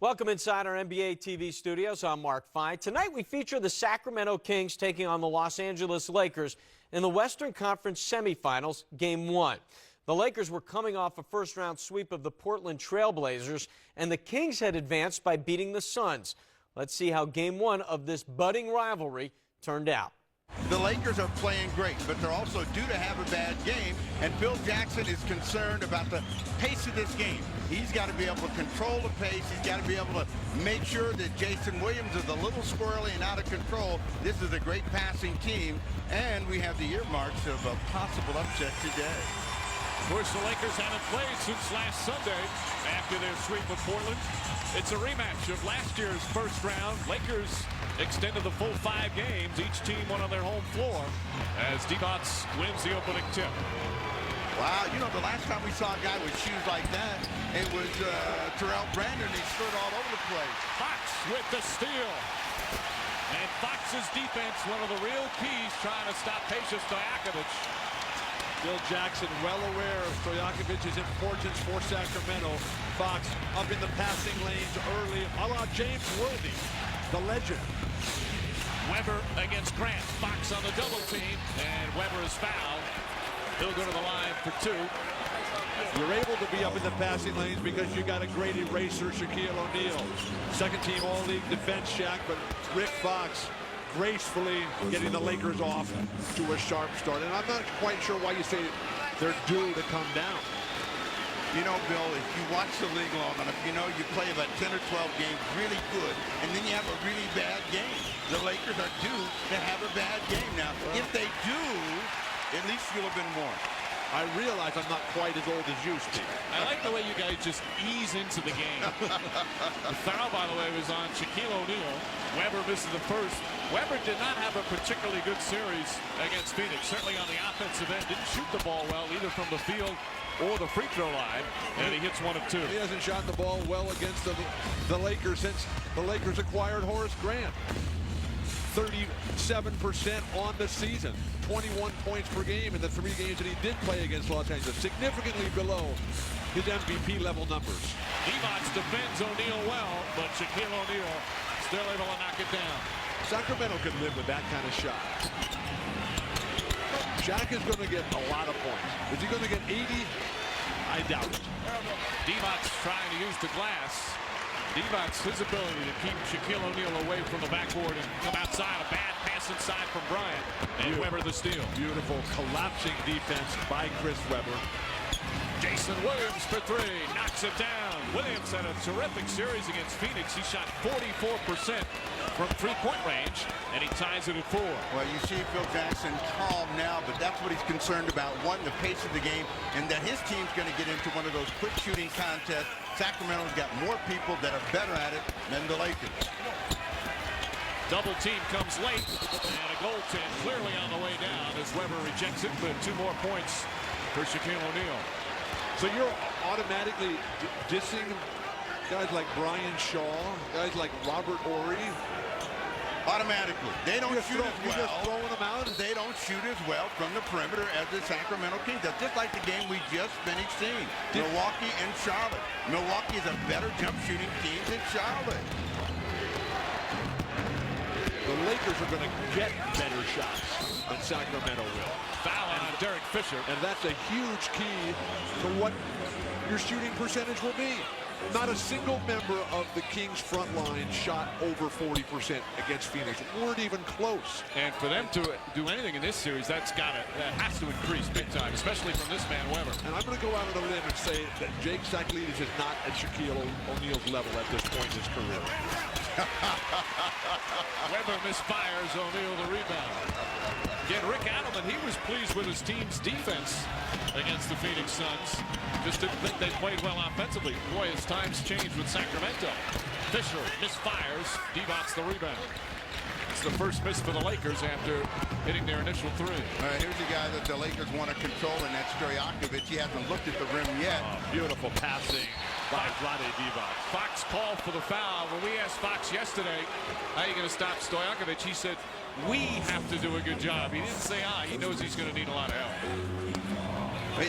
Welcome inside our NBA TV studios. I'm Mark Fye. Tonight we feature the Sacramento Kings taking on the Los Angeles Lakers in the Western Conference semifinals, Game 1. The Lakers were coming off a first-round sweep of the Portland Trail Blazers, and the Kings had advanced by beating the Suns. Let's see how Game 1 of this budding rivalry turned out. The Lakers are playing great, but they're also due to have a bad game, and Phil Jackson is concerned about the pace of this game. He's got to be able to control the pace. He's got to be able to make sure that Jason Williams is a little squirrely and out of control. This is a great passing team, and we have the earmarks of a possible upset today. Of course, the Lakers haven't played since last Sunday after their sweep of Portland. It's a rematch of last year's first round. Lakers extended the full 5 games. Each team won on their home floor as Divac wins the opening tip. Wow, you know, the last time we saw a guy with shoes like that, it was Terrell Brandon. He stood all over the place. Fox with the steal. And Fox's defense, one of the real keys trying to stop Patience Stojakovic. Phil Jackson well aware of Stojakovic's importance for Sacramento. Fox up in the passing lanes early, a la James Worthy, the legend. Weber against Grant. Fox on the double team, and Weber is fouled. He'll go to the line for 2. You're able to be up in the passing lanes because you got a great eraser, Shaquille O'Neal. Second team All-League defense, Shaq, but Rick Fox gracefully getting the Lakers off to a sharp start. And I'm not quite sure why you say they're due to come down. You know, Bill, if you watch the league long enough, you know you play about 10 or 12 games really good, and then you have a really bad game. The Lakers are due to have a bad game. Now, if they do, at least you'll have been warned. I realize I'm not quite as old as you, Steve. I like the way you guys just ease into the game. The foul, by the way, was on Shaquille O'Neal. Weber misses the first. Weber did not have a particularly good series against Phoenix. Certainly on the offensive end, didn't shoot the ball well, either from the field or the free throw line, and he hits 1 of 2. He hasn't shot the ball well against the Lakers since the Lakers acquired Horace Grant. 37% on the season, 21 points per game in the 3 games that he did play against Los Angeles, significantly below his MVP level numbers. Divac defends O'Neal well, but Shaquille O'Neal still able to knock it down. Sacramento can live with that kind of shot. Shaq is going to get a lot of points. Is he going to get 80? I doubt it. Divac trying to use the glass. Divac, his ability to keep Shaquille O'Neal away from the backboard and come outside. A bad pass inside from Bryant. And Weber the steal. Beautiful collapsing defense by Chris Weber. Jason Williams for 3. Knocks it down. Williams had a terrific series against Phoenix. He shot 44% from 3-point range, and he ties it at 4. Well, you see Phil Jackson calm now, but that's what he's concerned about. One, the pace of the game, and that his team's going to get into one of those quick shooting contests. Sacramento's got more people that are better at it than the Lakers. Double team comes late, and a goaltend clearly on the way down as Weber rejects it, but 2 more points for Shaquille O'Neal. So you're automatically dissing guys like Brian Shaw, guys like Robert Horry. Automatically. They don't shoot as well. You're just throwing them out. They don't shoot as well from the perimeter as the Sacramento Kings. That's just like the game we just finished seeing. Milwaukee and Charlotte. Milwaukee is a better jump shooting team than Charlotte. The Lakers are going to get better shots than Sacramento will. Foul on Derek Fisher. And that's a huge key to what your shooting percentage will be. Not a single member of the Kings front line shot over 40% against Phoenix. Weren't even close. And for them to do anything in this series, that has to increase big time, especially from this man Weber. And I'm going to go out on a limb and say that Jake Saklidis is not at Shaquille O'Neal's level at this point in his career. Weber misfires, O'Neal the rebound. Again, Rick Adelman, he was pleased with his team's defense against the Phoenix Suns. Just didn't think they played well offensively. Boy, as times changed with Sacramento. Fisher misfires, Divac the rebound. It's the first miss for the Lakers after hitting their initial 3. Here's a guy that the Lakers want to control, and that's Stojakovic. He hasn't looked at the rim yet. Beautiful passing by Vlade Divac. Fox called for the foul. When we asked Fox yesterday, how are you going to stop Stojakovic? He said, we have to do a good job. He didn't say, he knows he's going to need a lot of help.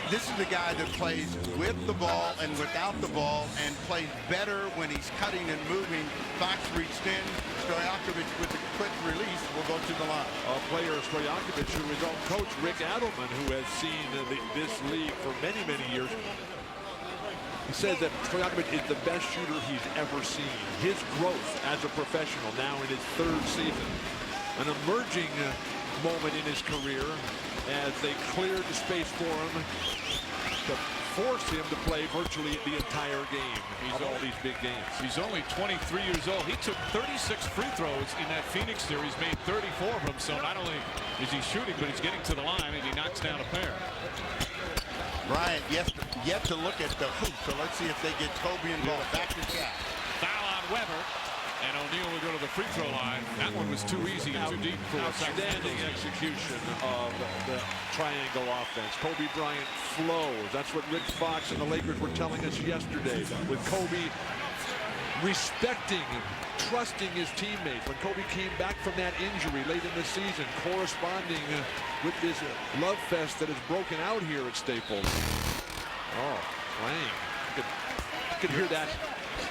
This is the guy that plays with the ball and without the ball and plays better when he's cutting and moving. Fox reached in. Stojakovic with the quick release will go to the line. Player Stojakovic, who is own coach Rick Adelman, who has seen this league for many, many years. He says that Stojakovic is the best shooter he's ever seen. His growth as a professional now in his 3rd season. An emerging moment in his career as they cleared the space for him to force him to play virtually the entire game. He's all these big games. He's only 23 years old. He took 36 free throws in that Phoenix series, made 34 of them. So not only is he shooting, but he's getting to the line, and he knocks down a pair. Bryant yet to look at the hoop, so let's see if they get Kobe involved. Back to Jack. Foul on Weber, and O'Neal will go to the free throw line. That one was too easy and too deep for outstanding execution of the triangle offense. Kobe Bryant flows. That's what Rick Fox and the Lakers were telling us yesterday. With Kobe respecting, trusting his teammates. When Kobe came back from that injury late in the season, corresponding with this love fest that has broken out here at Staples. Oh, playing. You could hear that.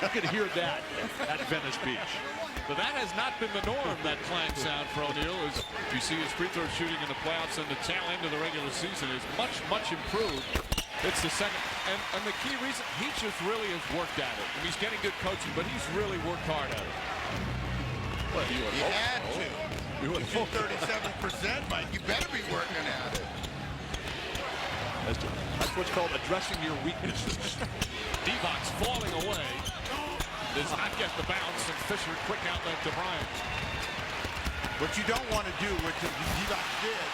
You could hear that at Venice Beach. But that has not been the norm, that clang sound for O'Neal. As you see his free throw shooting in the playoffs and the tail end of the regular season is much, much improved. It's the second, and the key reason, he just really has worked at it. And he's getting good coaching, but he's really worked hard at it. Well, You had to. You shoot 37%, Mike. You better be working at it. That's what's called addressing your weaknesses. Divac falling away. Does not get the bounce, and Fisher quick outlet to Bryant. What you don't want to do, which Divac did,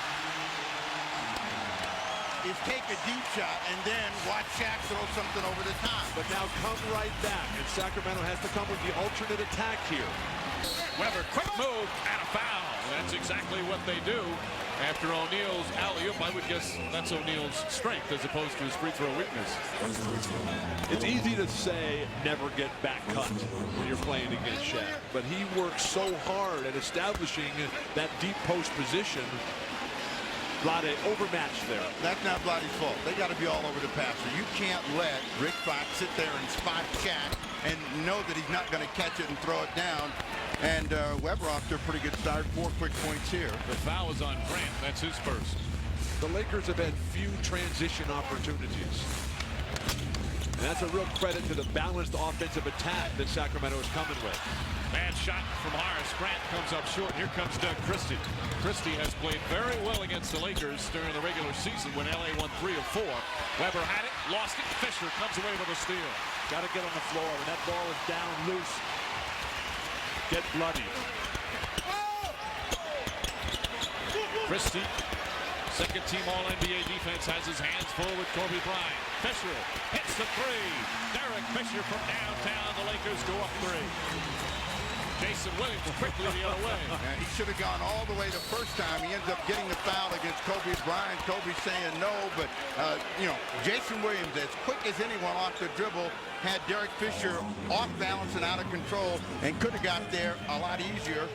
is take a deep shot and then watch Shaq throw something over the top. But now come right back, and Sacramento has to come with the alternate attack here. Weber, quick move, and a foul. That's exactly what they do. After O'Neal's alley-oop, I would guess that's O'Neal's strength as opposed to his free throw weakness. It's easy to say never get back cut when you're playing against Shaq, but he works so hard at establishing that deep post position. Vlade overmatched there. That's not Vladdy's fault. They got to be all over the passer. You can't let Rick Fox sit there and spot Shaq and know that he's not going to catch it and throw it down. And Weber off to a pretty good start. 4 quick points here. The foul is on Grant. That's his first. The Lakers have had few transition opportunities. And that's a real credit to the balanced offensive attack that Sacramento is coming with. Bad shot from Horace. Grant comes up short. Here comes Doug Christie. Christie has played very well against the Lakers during the regular season when LA won 3 of 4. Weber had it, lost it. Fisher comes away with a steal. Got to get on the floor. When that ball is down loose, get bloody. Christie, second team All-NBA defense, has his hands full with Kobe Bryant. Fisher hits the 3. Derek Fisher from downtown. The Lakers go up 3. Jason Williams quickly the other way. He should have gone all the way the first time. He ends up getting the foul against Kobe Bryant. Kobe saying no, but, you know, Jason Williams, as quick as anyone off the dribble, had Derek Fisher off balance and out of control and could have got there a lot easier,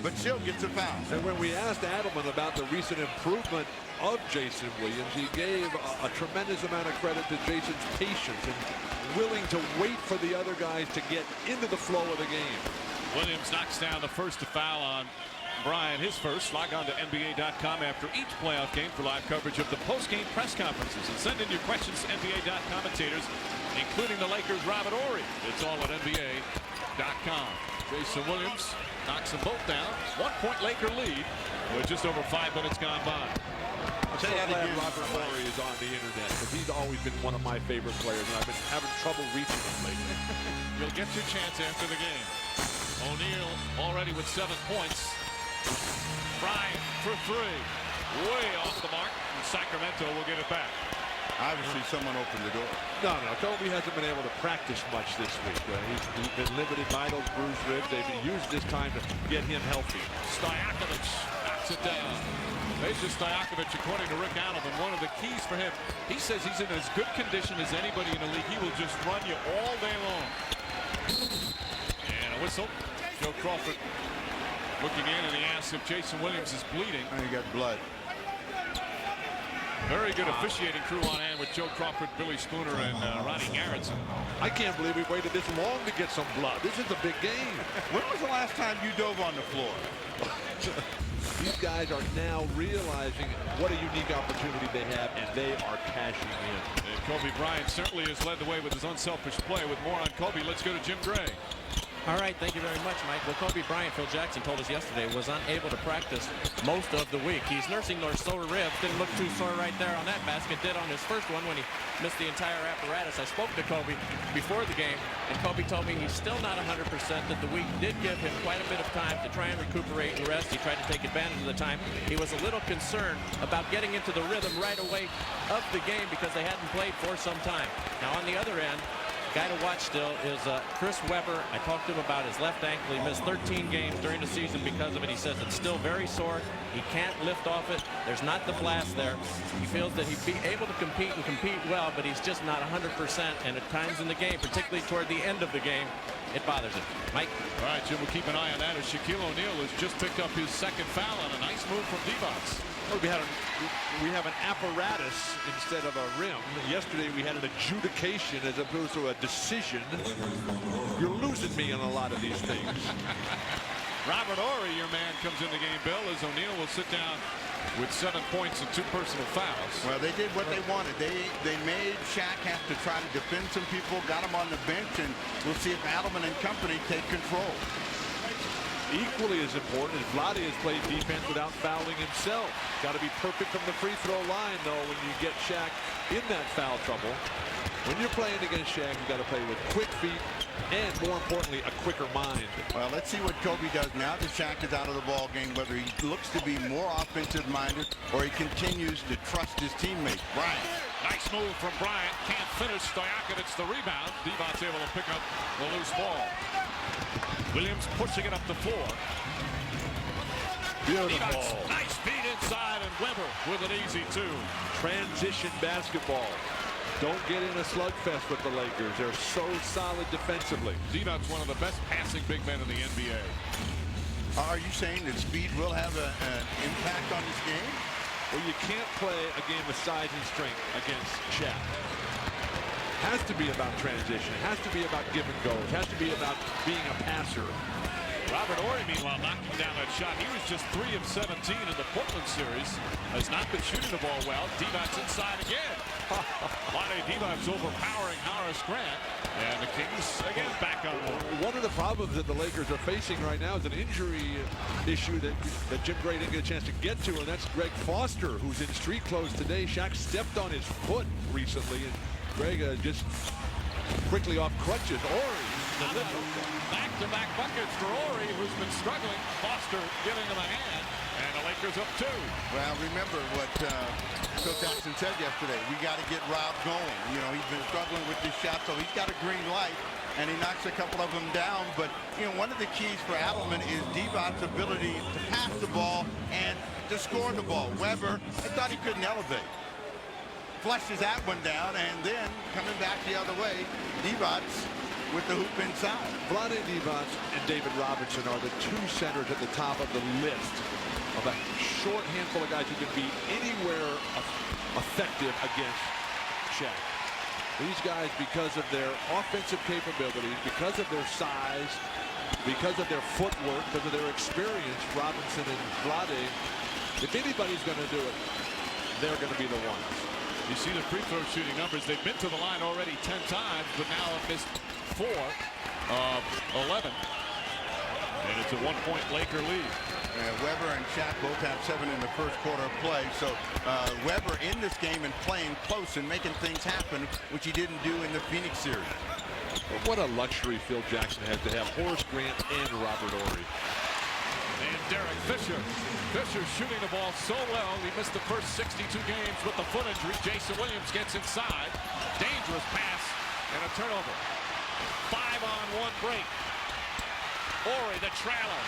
but still gets a foul. And when we asked Adelman about the recent improvement of Jason Williams, he gave a tremendous amount of credit to Jason's patience and willing to wait for the other guys to get into the flow of the game. Williams knocks down the first to foul on Bryant, his first. Log on to NBA.com after each playoff game for live coverage of the post-game press conferences. And send in your questions to NBA.com commentators, including the Lakers' Robert Horry. It's all at NBA.com. Jason Williams knocks them both down. 1-point Laker lead with just over 5 minutes gone by. I'm so glad Robert Horry is on the internet because he's always been one of my favorite players, and I've been having trouble reaching him lately. You'll get your chance after the game. O'Neal already with 7 points. Bryant for 3. Way off the mark. And Sacramento will get it back. Obviously, someone opened the door. No. Kobe hasn't been able to practice much this week. He's been limited by those bruised ribs. They've used this time to get him healthy. Stojakovic knocks it down. Major Stojakovic, according to Rick Adelman, one of the keys for him, he says he's in as good condition as anybody in the league. He will just run you all day long. And a whistle. Joe Crawford looking in, and he asks if Jason Williams is bleeding. And he got blood. Very good officiating crew on hand with Joe Crawford, Billy Spooner, and Ronnie Garrettson. I can't believe we waited this long to get some blood. This is a big game. When was the last time you dove on the floor? These guys are now realizing what a unique opportunity they have, and they are cashing in. And Kobe Bryant certainly has led the way with his unselfish play. With more on Kobe, let's go to Jim Gray. All right, thank you very much, Mike. Well, Kobe Bryant, Phil Jackson told us yesterday, was unable to practice most of the week. He's nursing those sore ribs. Didn't look too sore right there on that basket. Did on his first one when he missed the entire apparatus. I spoke to Kobe before the game, and Kobe told me he's still not 100%, that the week did give him quite a bit of time to try and recuperate and rest. He tried to take advantage of the time. He was a little concerned about getting into the rhythm right away of the game because they hadn't played for some time. Now, on the other end, guy to watch still is Chris Webber. I talked to him about his left ankle. He missed 13 games during the season because of it. He says it's still very sore. He can't lift off it. There's not the blast there. He feels that he'd be able to compete and compete well, but he's just not 100%. And at times in the game, particularly toward the end of the game, it bothers him. Mike? All right, Jim, we'll keep an eye on that as Shaquille O'Neal has just picked up his second foul on a nice move from Divac. Well, we have an apparatus instead of a rim. Yesterday we had an adjudication as opposed to a decision. You're losing me on a lot of these things. Robert Horry, your man, comes in the game, Bill, as O'Neal will sit down with 7 points and 2 personal fouls. Well, they did what they wanted. They made Shaq have to try to defend some people, got him on the bench, and we'll see if Adelman and company take control. Equally as important as Vlade has played defense without fouling himself. Got to be perfect from the free throw line, though, when you get Shaq in that foul trouble. When you're playing against Shaq, you got to play with quick feet and, more importantly, a quicker mind. Well, let's see what Kobe does now that Shaq is out of the ball game, whether he looks to be more offensive-minded or he continues to trust his teammates. Bryant. Nice move from Bryant. Can't finish. Stojakovic gets the rebound. Divac's able to pick up the loose ball. Williams pushing it up the floor. Beautiful. Nice feed inside, and Webber with an easy 2. Transition basketball. Don't get in a slugfest with the Lakers. They're so solid defensively. Divac's one of the best passing big men in the NBA. Are you saying that speed will have an impact on this game? Well, you can't play a game of size and strength against Shaq. Has to be about transition. Has to be about give and go. It has to be about being a passer. Robert Horry, meanwhile, knocking down that shot. He was just 3 of 17 in the Portland series. Has not been shooting the ball well. Divac's inside again. Lonnie Divac's overpowering Horace Grant. And the Kings, again, back on one. One of the problems that the Lakers are facing right now is an injury issue that Jim Gray didn't get a chance to get to, and that's Greg Foster, who's in street clothes today. Shaq stepped on his foot recently, and Greg just quickly off crutches. Horry. Back-to-back buckets for Horry, who's been struggling. Foster giving him a hand, and the Lakers up 2. Well, remember what Phil Jackson said yesterday. We got to get Rob going. You know, he's been struggling with this shot, so he's got a green light, and he knocks a couple of them down. But, you know, one of the keys for Adelman is Divac's ability to pass the ball and to score the ball. Webber, I thought he couldn't elevate. Flushes that one down, and then coming back the other way, Divac with the hoop inside. Vlade Divac and David Robinson are the 2 centers at the top of the list of a short handful of guys who can be anywhere effective against Shaq. These guys, because of their offensive capabilities, because of their size, because of their footwork, because of their experience, Robinson and Vlade, if anybody's going to do it, they're going to be the ones. You see the free throw shooting numbers. They've been to the line already 10 times, but now have missed 4 of 11. And it's a 1-point Laker lead. Webber and Shaq both have 7 in the first quarter of play. So Webber in this game and playing close and making things happen, which he didn't do in the Phoenix series. What a luxury Phil Jackson has to have Horace Grant and Robert Horry. And Derek Fisher. Fisher shooting the ball so well. He missed the first 62 games with the foot injury. Jason Williams gets inside. Dangerous pass and a turnover. 5-on-1 break. Horry, the trailer.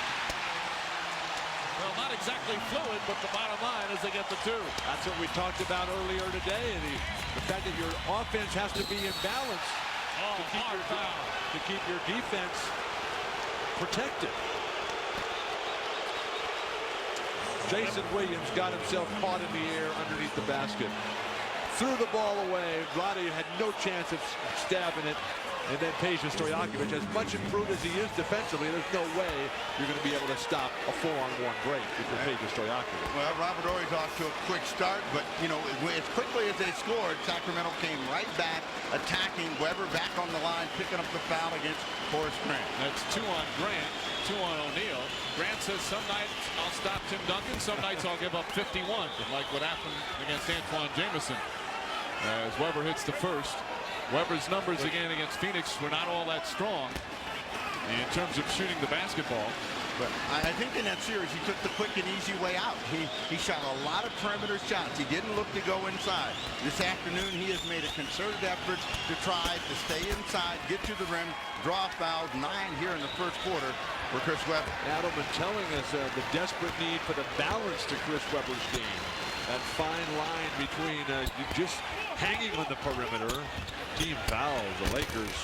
Well, not exactly fluid, but the bottom line is they get the 2. That's what we talked about earlier today. And the fact that your offense has to be in balance to keep your defense protected. Jason Williams got himself caught in the air underneath the basket. Threw the ball away. Vlade had no chance of stabbing it. And then Peja Stojakovic, as much improved as he is defensively, there's no way you're going to be able to stop a 4-on-1 break with Peja Stojakovic. Well, Robert Horry's off to a quick start, but, you know, as quickly as they scored, Sacramento came right back, attacking. Weber back on the line, picking up the foul against Horace Grant. That's 2 on Grant, 2 on O'Neal. Grant says some nights I'll stop Tim Duncan, some nights I'll give up 51, like what happened against Antoine Jamison. As Weber hits the first. Weber's numbers again against Phoenix were not all that strong in terms of shooting the basketball. But I think in that series he took the quick and easy way out. He shot a lot of perimeter shots. He didn't look to go inside. This afternoon he has made a concerted effort to try to stay inside, get to the rim, draw fouls. 9 here in the first quarter for Chris Webber. Adelman telling us the desperate need for the balance to Chris Webber's game. That fine line between just hanging on the perimeter. Team fouls. The Lakers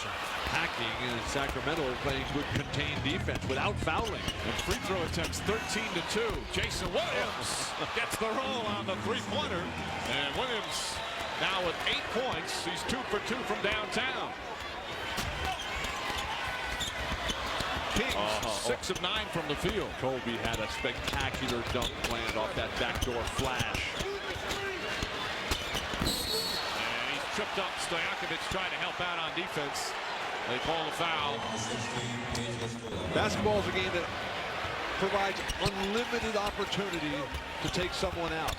hacking, and Sacramento playing good contained defense without fouling. And free throw attempts 13-2. Jason Williams gets the roll on the three-pointer. And Williams now with 8 points. He's 2 for 2 from downtown. Kings 6 of 9 from the field. Kobe had a spectacular dunk planned off that backdoor flash. And he's tripped up. Stojakovic trying to help out on defense. They call the foul. Basketball is a game that provides unlimited opportunity to take someone out.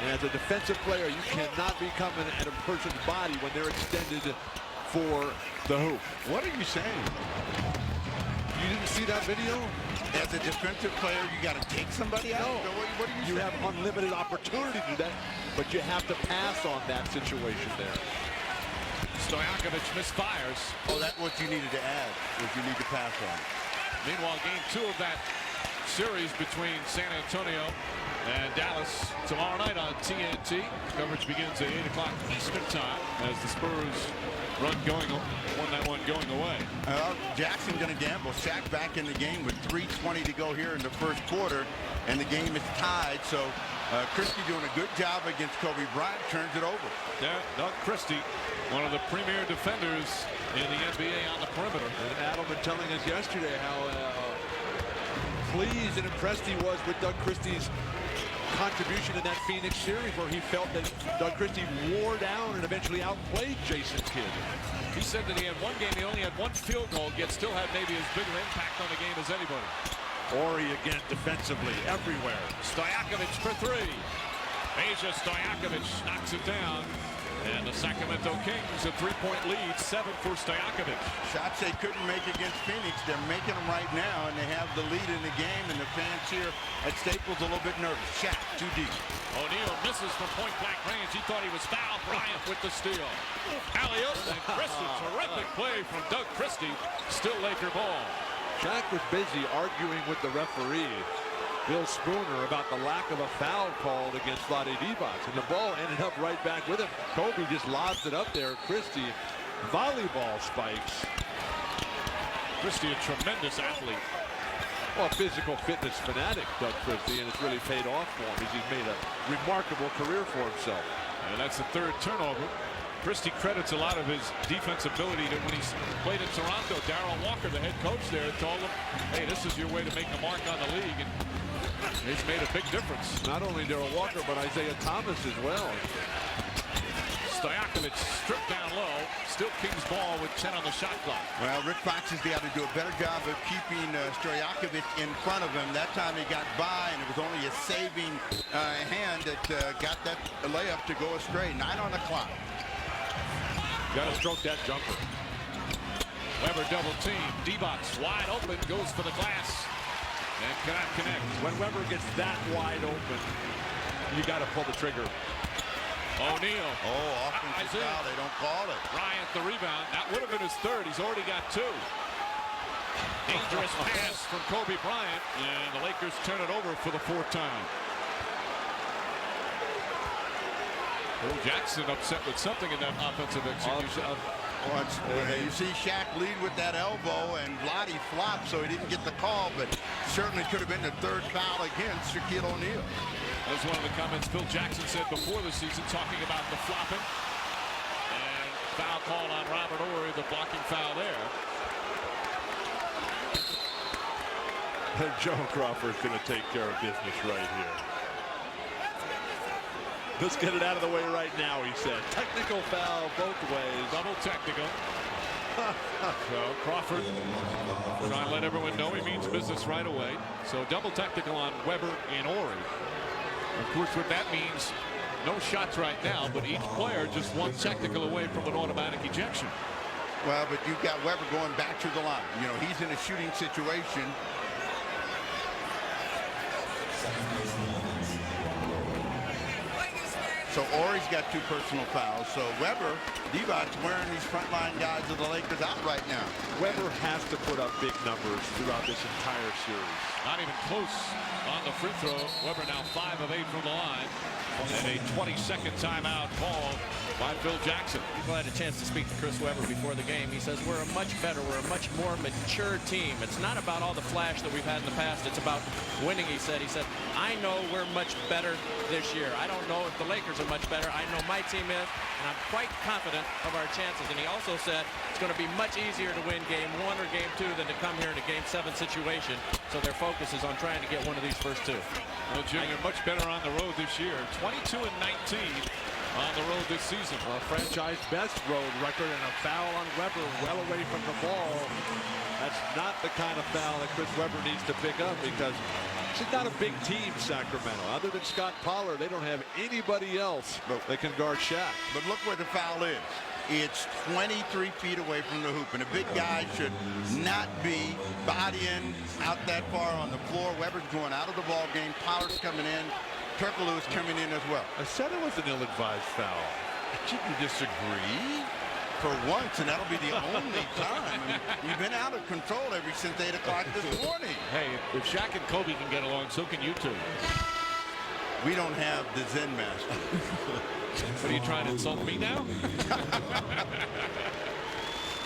And as a defensive player, you cannot be coming at a person's body when they're extended for the hoop. What are you saying? You didn't see that video? As a defensive player, you got to take somebody out? No. What are you You saying? have unlimited opportunity to do that, but you have to pass on that situation there. Stojakovic misfires. Oh, that's what you needed to add, what you need to pass on. Meanwhile, game 2 of that series between San Antonio and Dallas tomorrow night on TNT. Coverage begins at 8 o'clock Eastern time as the Spurs run going away. Jackson going to gamble. Shaq back in the game with 3:20 to go here in the first quarter, and the game is tied. So Christie doing a good job against Kobe Bryant, turns it over. Yeah, Doug Christie, one of the premier defenders in the NBA on the perimeter. And Adelman telling us yesterday how pleased and impressed he was with Doug Christie's contribution in that Phoenix series, where he felt that Doug Christie wore down and eventually outplayed Jason Kidd. He said that he had one game, he only had 1 field goal, yet still had maybe as big an impact on the game as anybody. Horry again defensively everywhere. Stojakovic for 3. Peja Stojakovic knocks it down. And the Sacramento Kings a 3-point lead, 7 for Stojakovic. Shots they couldn't make against Phoenix, they're making them right now, and they have the lead in the game, and the fans here at Staples a little bit nervous. Shaq, too deep. O'Neal misses from point-blank range. He thought he was fouled. Bryant with the steal. Alley-oop, and Christie, terrific play from Doug Christie. Still Laker ball. Shaq was busy arguing with the referee, Bill Spooner, about the lack of a foul called against Vlade Divac, and the ball ended up right back with him. Kobe just lobs it up there. Christie, volleyball spikes. Christie, a tremendous athlete. Well, physical fitness fanatic, Doug Christie, and it's really paid off for him as he's made a remarkable career for himself. And that's the 3rd turnover. Christie credits a lot of his defense ability to when he played in Toronto. Darrell Walker, the head coach there, told him, hey, this is your way to make a mark on the league. And it's made a big difference. Not only Darrell Walker, but Isaiah Thomas as well. Stojakovic stripped down low. Still Kings ball with 10 on the shot clock. Well, Rick Fox has got to do a better job of keeping Stojakovic in front of him. That time he got by, and it was only a saving hand that got that layup to go astray. 9 on the clock. Got to stroke that jumper. Weber double team. Divac wide open, goes for the glass, and cannot connect. When Weber gets that wide open, you got to pull the trigger. O'Neal. Oh, offensive foul. They don't call it. Bryant the rebound. That would have been his 3rd. He's already got 2. Dangerous pass from Kobe Bryant, and the Lakers turn it over for the 4th time. Jackson upset with something in that offensive execution. You see Shaq lead with that elbow, and Lottie flopped, so he didn't get the call, but certainly could have been the third foul against Shaquille O'Neal. That was one of the comments Phil Jackson said before the season, talking about the flopping. And foul call on Robert Horry, the blocking foul there. And Joe Crawford's going to take care of business right here. Let's get it out of the way right now, he said. Technical foul both ways. Double technical. So Crawford trying to let everyone know he means business right away. So double technical on Weber and Horry. Of course, what that means, no shots right now, but each player just one technical away from an automatic ejection. Well, but you've got Weber going back to the line. You know, he's in a shooting situation. So Horry's got 2 personal fouls. So Weber, Devon's wearing these frontline guys of the Lakers out right now. Weber has to put up big numbers throughout this entire series. Not even close on the free throw. Weber now 5 of 8 from the line. And a 20-second timeout called by Phil Jackson. People had a chance to speak to Chris Weber before the game. He says we're a much more mature team. It's not about all the flash that we've had in the past. It's about winning, he said. He said, I know we're much better this year. I don't know if the Lakers are much better. I know my team is, and I'm quite confident of our chances. And he also said it's going to be much easier to win game 1 or game 2 than to come here in a game 7 situation. So their focus is on trying to get one of these first 2. Well, Jim, you're much better on the road this year. 22 and 19 on the road this season. A franchise best road record, and a foul on Weber well away from the ball. That's not the kind of foul that Chris Weber needs to pick up, because this is not a big team, Sacramento. Other than Scott Pollard, they don't have anybody else that can guard Shaq. But look where the foul is. It's 23 feet away from the hoop, and a big guy should not be bodying out that far on the floor. Weber's going out of the ball game. Pollard's coming in. Turkoglu is coming in as well. I said it was an ill-advised foul. Did you disagree? For once, and that'll be the only time. I mean, you've been out of control ever since 8 o'clock this morning. Hey, if Shaq and Kobe can get along, so can you two. We don't have the Zen master. What are you trying to insult me now?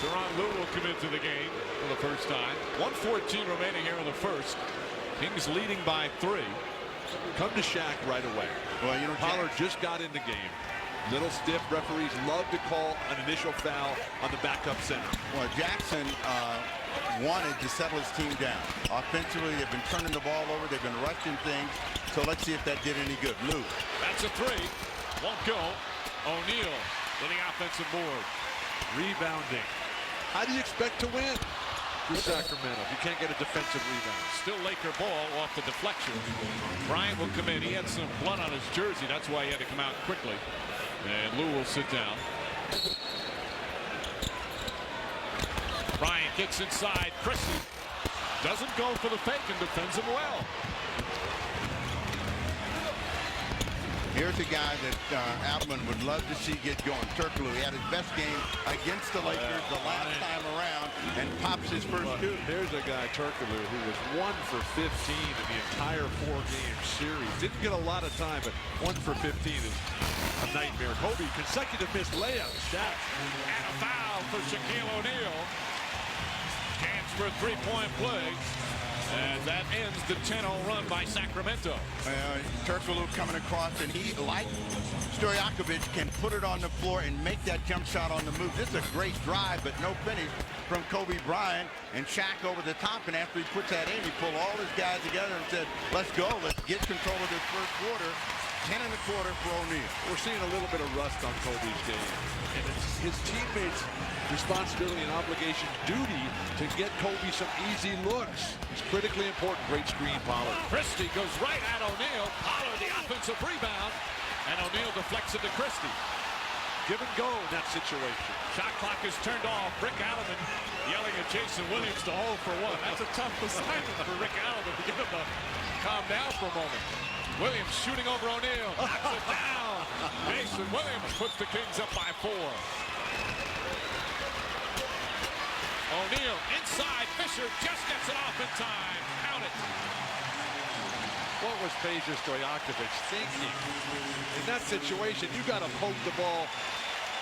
Teron Lue will come into the game for the first time. 1:14 remaining here in the first. Kings leading by 3. Come to Shaq right away. Well, you know, Pollard just got in the game. Little stiff. Referees love to call an initial foul on the backup center. Well, Jackson wanted to settle his team down. Offensively, they've been turning the ball over. They've been rushing things. So let's see if that did any good. Lue. That's a 3. Won't go. O'Neal with the offensive board. Rebounding. How do you expect to win for Sacramento if you can't get a defensive rebound? Still Laker ball off the deflection. Bryant will come in. He had some blood on his jersey. That's why he had to come out quickly. And Lue will sit down. Bryant gets inside. Christie doesn't go for the fake and defends him well. Here's a guy that Alvin would love to see get going. Turkoglu. He had his best game against the Lakers the last time around and pops his first 2. Here's a guy, Turkoglu, who was 1 for 15 in the entire 4-game series. Didn't get a lot of time, but 1 for 15 is a nightmare. Kobe, consecutive missed layups. Shaq. And a foul for Shaquille O'Neal. Chance for a 3-point play. And that ends the 10-0 run by Sacramento. Turkoglu coming across, and he, like Stojakovic, can put it on the floor and make that jump shot on the move. This is a great drive, but no finish from Kobe Bryant. And Shaq over the top, and after he puts that in, he pulled all his guys together and said, let's go, let's get control of this first quarter. 10 1/4 for O'Neal. We're seeing a little bit of rust on Kobe's game. And it's his teammates' responsibility and obligation, duty, to get Kobe some easy looks. It's critically important. Great screen, Pollard. Christie goes right at O'Neal. Pollard the offensive rebound. And O'Neal deflects it to Christie. Give and go in that situation. Shot clock is turned off. Rick Allen yelling at Jason Williams to hold for 1. That's a tough assignment for Rick Allen to get him to calm down for a moment. Williams shooting over O'Neal. Knocks it down. Jason Williams puts the Kings up by 4. O'Neal inside. Fisher just gets it off in time. Count it. What was Peja Stojakovic thinking? In that situation, you got to poke the ball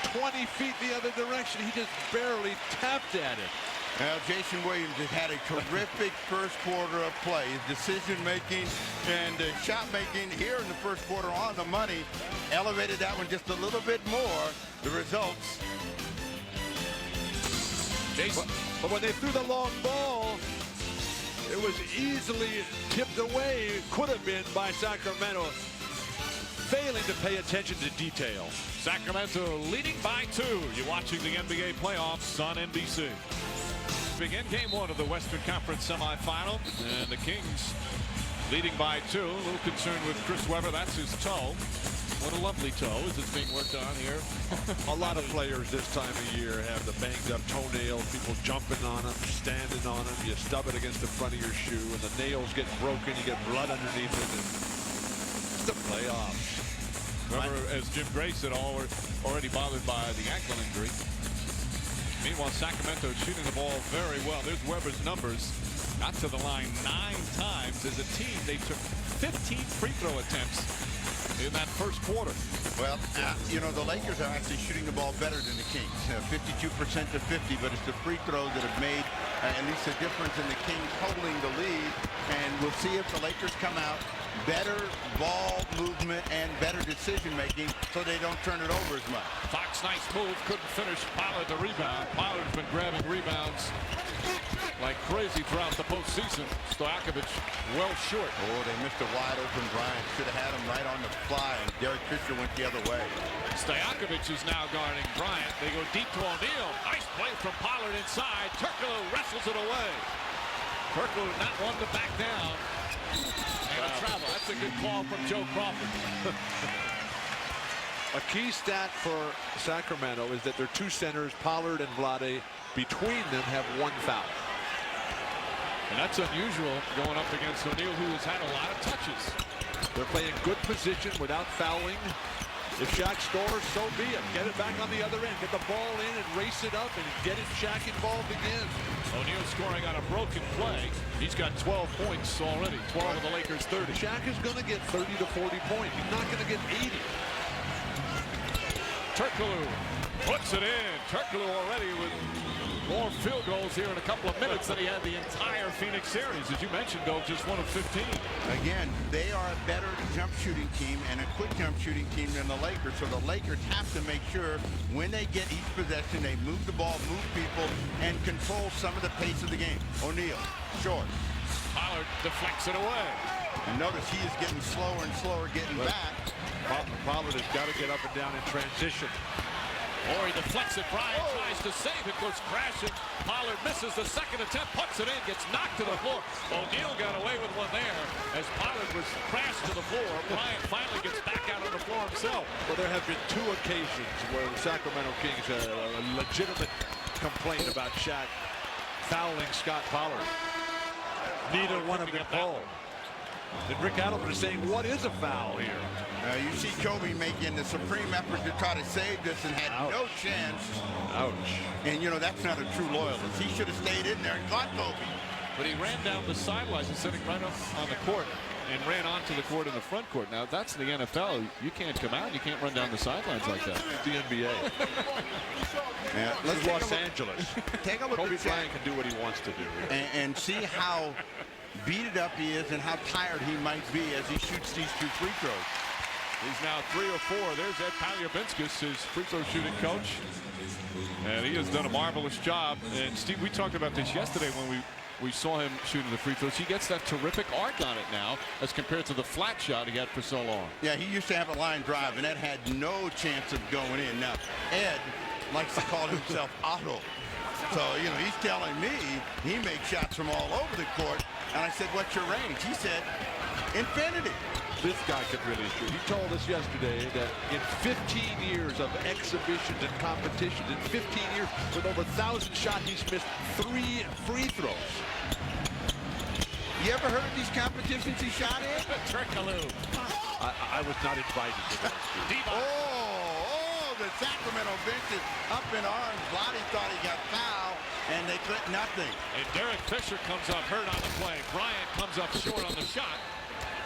20 feet the other direction. He just barely tapped at it. Well, Jason Williams has had a terrific first quarter of play. His decision-making and shot-making here in the first quarter on the money elevated that one just a little bit more. The results. But when they threw the long ball, it was easily tipped away. Could have been by Sacramento, failing to pay attention to detail. Sacramento leading by 2. You're watching the NBA playoffs on NBC. Begin game 1 of the Western Conference semifinal, and the Kings leading by 2. A little concerned with Chris Webber. That's his toe. What a lovely toe as it's being worked on here. A lot of players this time of year have the banged up toenails, people jumping on them, standing on them. You stub it against the front of your shoe, and the nails get broken. You get blood underneath it. It's the playoffs. Webber, as Jim Gray said, already bothered by the ankle injury. Meanwhile, Sacramento shooting the ball very well. There's Webber's numbers. Got to the line 9 times. As a team, they took 15 free throw attempts in that first quarter. Well, you know, the Lakers are actually shooting the ball better than the Kings. 52% to 50, but it's the free throws that have made at least a difference in the Kings holding the lead. And we'll see if the Lakers come out better ball movement and better decision-making so they don't turn it over as much. Fox, nice move. Couldn't finish. Pollard the rebound. Pollard's been grabbing rebounds like crazy throughout the postseason. Stojakovic well short. Oh, they missed a wide-open Bryant. Should have had him right on the fly, and Derek Fisher went the other way. Stojakovic is now guarding Bryant. They go deep to O'Neal. Nice play from Pollard inside. Turkoglu wrestles it away. Turkoglu not one to back down. And a travel. That's a good call from Joe Crawford. A key stat for Sacramento is that their 2 centers, Pollard and Vlade, between them have 1 foul. And that's unusual going up against O'Neal, who has had a lot of touches. They're playing good position without fouling. If Shaq scores, so be it. Get it back on the other end. Get the ball in and race it up and get it Shaq involved again. O'Neal scoring on a broken play. He's got 12 points already. 12 of the Lakers 30. Shaq is going to get 30 to 40 points. He's not going to get 80. Turkoglu puts it in. Turkoglu already with more field goals here in a couple of minutes than he had the entire Phoenix series. As you mentioned, though, just 1 of 15. Again, they are a better jump shooting team and a quick jump shooting team than the Lakers. So the Lakers have to make sure when they get each possession, they move the ball, move people, and control some of the pace of the game. O'Neal, short. Pollard deflects it away. And notice he is getting slower and slower getting back. Pollard has got to get up and down in transition. Or he deflects it. Bryant tries to save it, goes crashing. Pollard misses the second attempt, puts it in, gets knocked to the floor. O'Neal got away with one there as Pollard was crashed to the floor. Bryant finally gets back out on the floor himself. Well, there have been 2 occasions where the Sacramento Kings had a legitimate complaint about Shaq fouling Scott Pollard. Neither one of them called. And Rick Adelman is saying, what is a foul here? You see Kobe making the supreme effort to try to save this and had no chance. Ouch. And, you know, that's not a true loyalist. He should have stayed in there and caught Kobe. But he ran down the sidelines and sitting right up on the court and ran onto the court in the front court. Now, that's the NFL. You can't come out. You can't run down the sidelines like that. It's the NBA. Yeah, This is Los Angeles. Take a look Kobe at Bryant can do what he wants to do. and see how beat it up he is and how tired he might be as he shoots these 2 free throws. He's now 3 of 4. There's Ed Paliabinskas, his free throw shooting coach. And he has done a marvelous job. And Steve, we talked about this yesterday when we saw him shooting the free throws. He gets that terrific arc on it now as compared to the flat shot he had for so long. Yeah, he used to have a line drive, and that had no chance of going in. Now, Ed likes to call himself Otto. So, you know, he's telling me he makes shots from all over the court. And I said, what's your range? He said, infinity. This guy can really shoot. He told us yesterday that in 15 years of exhibitions and competitions, in 15 years with over 1,000 shots, he's missed 3 free throws. You ever heard of these competitions he shot in? Turkoglu. I was not invited to those. Oh, the Sacramento bench is up in arms. Vlade thought he got fouled, and they clipped nothing. And Derek Fisher comes up hurt on the play. Bryant comes up short on the shot.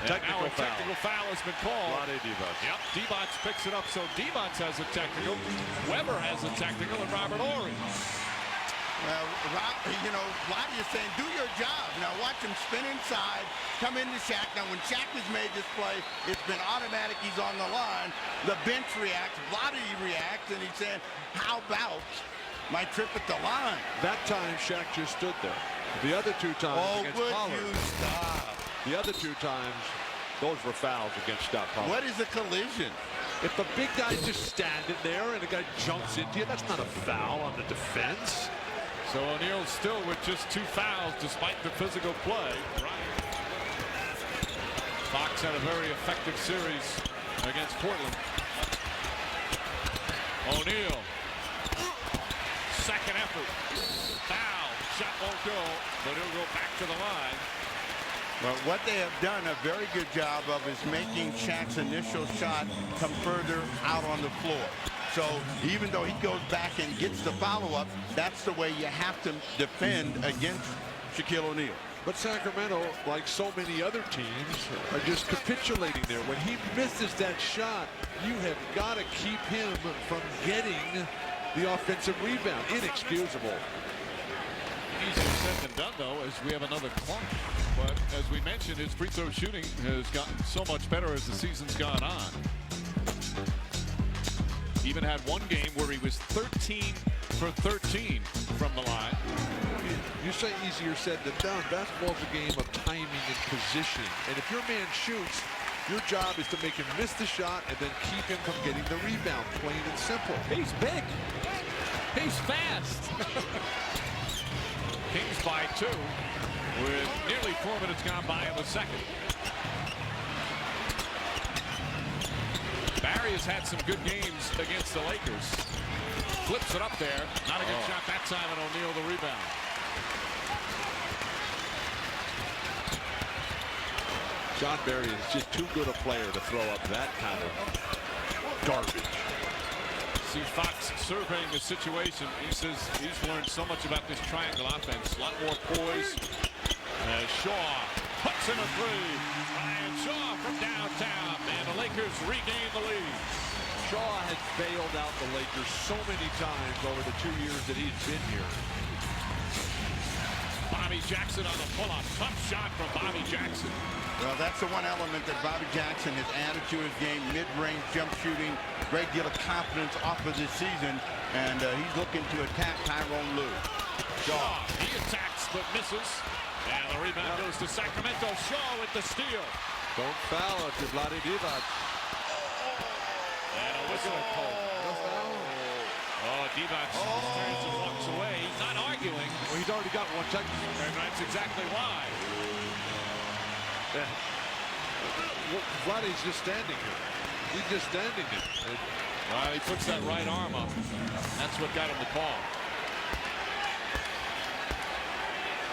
Technical foul has been called. Vlade Divac. Yep, Divac picks it up, so Divac has a technical. Weber has a technical, and Robert Ory. Well, you know, Vlade is saying, do your job. Now watch him spin inside, come into Shaq. Now when Shaq has made this play, it's been automatic. He's on the line. The bench reacts. Vlade reacts, and he's saying, how about my trip at the line? That time, Shaq just stood there. The other two times against would Pollard. you stop? The other two times, those were fouls against Scott Pollard. What is a collision? If the big guy's just standing there and the guy jumps into you, that's not a foul on the defense. So O'Neal still with just 2 fouls despite the physical play. Fox had a very effective series against Portland. O'Neal. Second effort. Foul. Shot won't go, but he'll go back to the line. Well, what they have done a very good job of is making Shaq's initial shot come further out on the floor. So even though he goes back and gets the follow-up, that's the way you have to defend against Shaquille O'Neal. But Sacramento, like so many other teams, are just capitulating there. When he misses that shot, you have got to keep him from getting the offensive rebound. Inexcusable. Easier said than done, though, as we have another clock. But as we mentioned, his free throw shooting has gotten so much better as the season's gone on. Even had one game where he was 13 for 13 from the line. You say easier said than done. Basketball's a game of timing and positioning. And if your man shoots, your job is to make him miss the shot and then keep him from getting the rebound, plain and simple. He's big. He's fast. Kings by 2 with nearly 4 minutes gone by in the second. Barry has had some good games against the Lakers. Flips it up there. Not a good shot that time, and O'Neal the rebound. John Barry is just too good a player to throw up that kind of garbage. See Fox surveying the situation. He says he's learned so much about this triangle offense. A lot more poise. Shaw puts in a 3. Ryan Shaw from downtown. And the Lakers regain the lead. Shaw has bailed out the Lakers so many times over the 2 years that he's been here. Bobby Jackson on the pull-up. Tough shot from Bobby Jackson. Well, that's the one element that Bobby Jackson has added to his game. Mid-range jump shooting. Great deal of confidence off of this season. And he's looking to attack Tyrone Lue. Shaw, he attacks but misses. And the rebound goes to Sacramento. Shaw with the steal. Don't foul if you're Vlade Divac. And a whistle. No foul. Oh, Divac turns and walks away. He's not arguing. Well, he's already got one technical. And that's exactly why. Yeah. Vlade's just standing here. He's just standing there. Well, he puts that right arm up. That's what got him the call.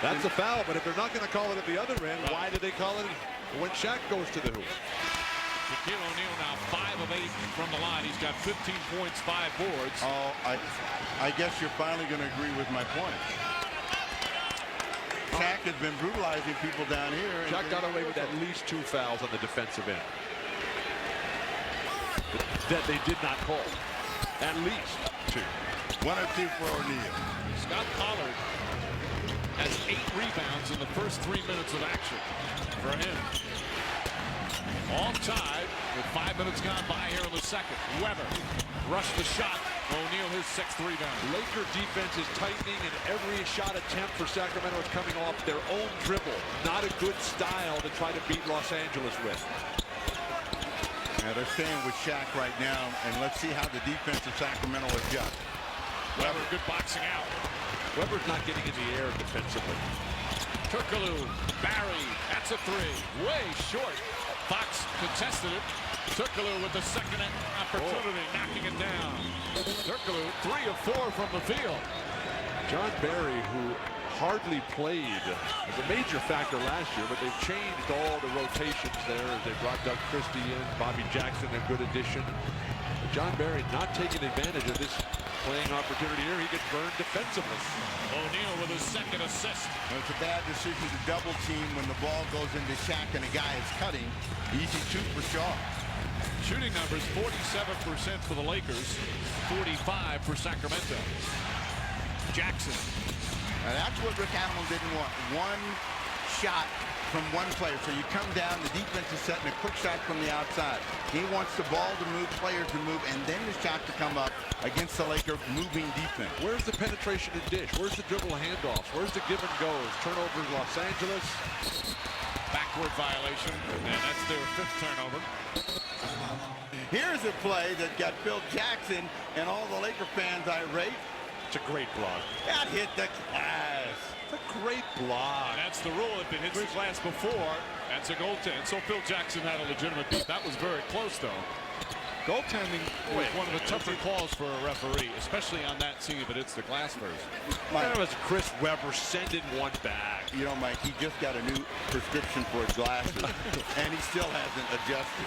That's a foul, but if they're not going to call it at the other end, why did they call it when Shaq goes to the hoop? Shaquille O'Neal now 5 of 8 from the line. He's got 15 points, 5 boards. Oh, I guess you're finally going to agree with my point. Shaq has been brutalizing people down here. Shaq got away with at least 2 fouls on the defensive end that they did not call. At least 2. 1 or 2 for O'Neal. Scott Pollard has 8 rebounds in the first 3 minutes of action for him. All tied with 5 minutes gone by here in the second. Weber rushed the shot. O'Neal his 6th rebound. Laker defense is tightening, and every shot attempt for Sacramento is coming off their own dribble. Not a good style to try to beat Los Angeles with. Now they're staying with Shaq right now, and let's see how the defense of Sacramento adjusts. Weber, good boxing out. Weber's not getting in the air defensively. Turkoglu, Barry, that's a 3. Way short. Fox contested it. Turkoglu with the second opportunity, knocking it down. Turkoglu 3 of 4 from the field. John Barry, who hardly played, was a major factor last year, but they've changed all the rotations there as they brought Doug Christie in, Bobby Jackson, a good addition. But John Barry not taking advantage of this playing opportunity here. He gets burned defensively. O'Neal with his second assist. It's a bad decision to double team when the ball goes into Shaq and a guy is cutting. Easy shoot for Shaw. Shooting numbers 47% for the Lakers, 45 for Sacramento. Jackson. Now that's what Rick Adelman didn't want. One shot from one player. So you come down, the defense is setting a quick shot from the outside. He wants the ball to move, players to move, and then the shot to come up against the Laker moving defense. Where's the penetration and dish? Where's the dribble handoffs? Where's the give and goes? Turnovers, Los Angeles. Backward violation, and that's their 5th turnover. Here's a play that got Phil Jackson and all the Laker fans irate. It's a great block. That hit the glass. It's a great block. That's the rule. If it hits the glass before, that's a goaltend. So Phil Jackson had a legitimate beat. That was very close, though. Goaltending is one of the tougher calls for a referee, especially on that scene if it hits the glass first. That was Chris Webber sending one back. You know, Mike, he just got a new prescription for his glasses, and he still hasn't adjusted.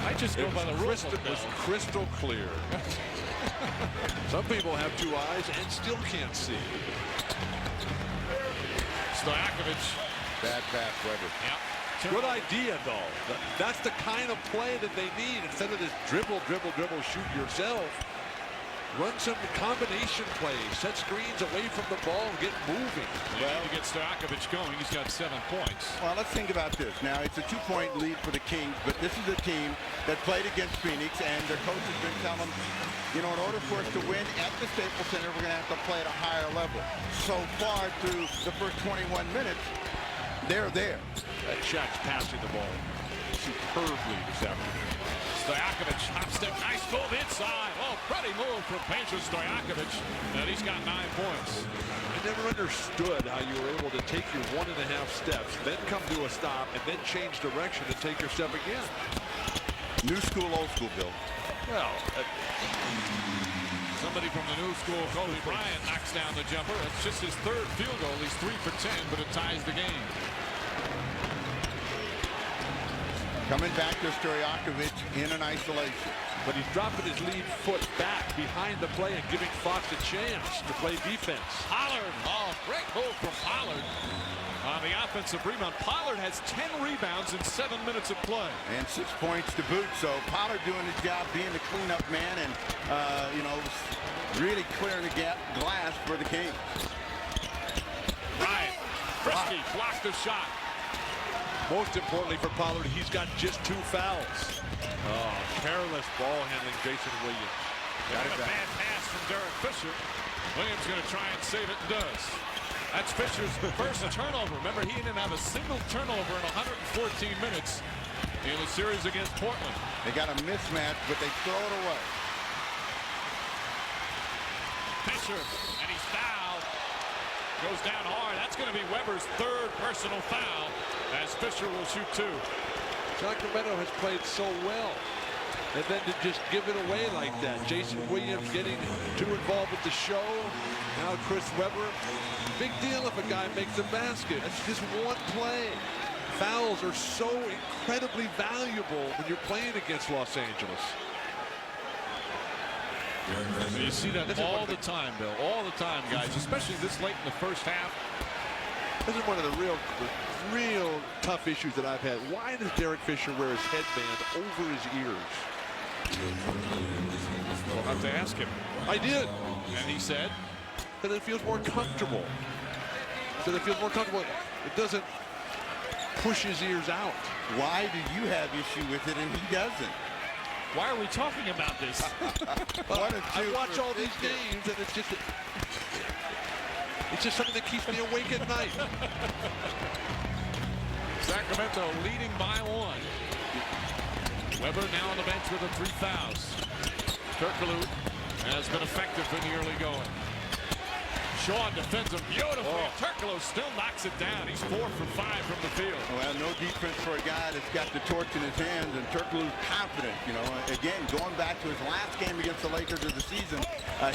I just go by the rules. It was crystal clear. Some people have 2 eyes and still can't see. Stojakovic. Bad pass, Webber. Yep. Good idea, though. That's the kind of play that they need. Instead of this dribble, shoot yourself. Run some combination plays. Set screens away from the ball and get moving. They need to get Stojakovic going. He's got 7 points. Well, let's think about this. Now, it's a 2-point lead for the Kings, but this is a team that played against Phoenix, and their coach has been telling them, you know, in order for us to win at the Staples Center, we're going to have to play at a higher level. So far through the first 21 minutes, they're there. That Shaq's passing the ball superbly this afternoon. Stojakovic, hop step, nice move inside. Oh, pretty move from Peja Stojakovic. And he's got 9 points. I never understood how you were able to take your 1.5 steps, then come to a stop, and then change direction and take your step again. New school, old school, Bill. Well, somebody from the new school, Kobe Bryant, knocks down the jumper. It's just his 3rd field goal. He's 3 for 10, but it ties the game. Coming back to Stojakovic in an isolation. but he's dropping his lead foot back behind the play and giving Fox a chance to play defense. Pollard, oh, great move from Pollard. On the offensive rebound, Pollard has 10 rebounds in 7 minutes of play. And 6 points to boot. So Pollard doing his job, being the cleanup man, and, you know, really clearing the glass for the Kings. Bryant, Frisky blocked the shot. Most importantly for Pollard, he's got just 2 fouls. Oh, careless ball handling, Jason Williams. Got a bad pass from Derek Fisher. Williams going to try and save it, and does. That's Fisher's first turnover. Remember, he didn't have a single turnover in 114 minutes in the series against Portland. They got a mismatch, but they throw it away. Fisher, and he's fouled. Goes down hard. That's going to be Weber's 3rd personal foul, as Fisher will shoot 2. Sacramento has played so well. And then to just give it away like that. Jason Williams getting too involved with the show. Now Chris Webber. Big deal if a guy makes a basket. That's just one play. Fouls are so incredibly valuable when you're playing against Los Angeles. You see that all the time, Bill. All the time, guys, especially this late in the first half. This is one of the real tough issues that I've had. Why does Derek Fisher wear his headband over his ears? We'll have to ask him. I did. And he said? That it feels more comfortable. It doesn't push his ears out. Why do you have issue with it and he doesn't? Why are we talking about this? I watch all these games and it's just something that keeps me awake at night. Sacramento leading by 1. Weber now on the bench with the 3 fouls. Turkoglu has been effective in the early going. Shaw defends him beautifully. Oh. Turkoglu still knocks it down. He's 4 for 5 from the field. Well, no defense for a guy that's got the torch in his hands, and Turkoglu's confident. You know, again, going back to his last game against the Lakers of the season,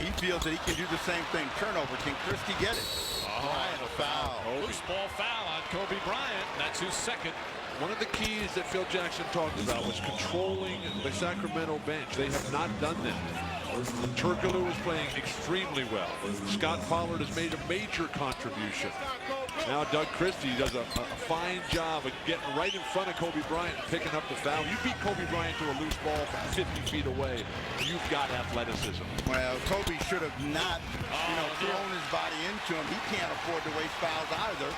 he feels that he can do the same thing. Turnover. Can Christie get it? Oh, Bryant, a foul. Loose ball foul on Kobe Bryant. That's his second. One of the keys that Phil Jackson talked about was controlling the Sacramento bench. They have not done that. Turkoglu is playing extremely well. Scott Pollard has made a major contribution. Now Doug Christie does a fine job of getting right in front of Kobe Bryant and picking up the foul. You beat Kobe Bryant to a loose ball from 50 feet away. You've got athleticism. Well, Kobe should have not, thrown his body into him. He can't afford to waste fouls either.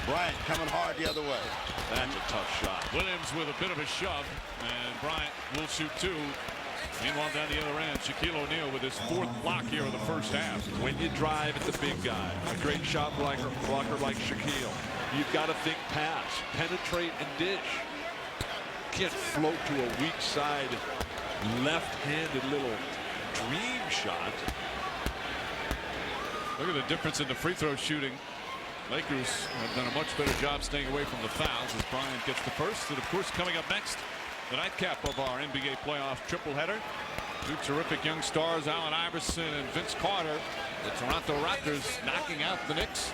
Bryant coming hard the other way. That's a tough shot. Williams with a bit of a shove, and Bryant will shoot two. Meanwhile, down the other end, Shaquille O'Neal with his fourth block here in the first half. When you drive at the big guy, a great shot blocker like Shaquille, you've got to think pass, penetrate, and dish. You can't float to a weak side, left-handed little dream shot. Look at the difference in the free throw shooting. Lakers have done a much better job staying away from the fouls as Bryant gets the first. And, of course, coming up next, the nightcap of our NBA playoff triple header. Two terrific young stars, Allen Iverson and Vince Carter. The Toronto Raptors knocking out the Knicks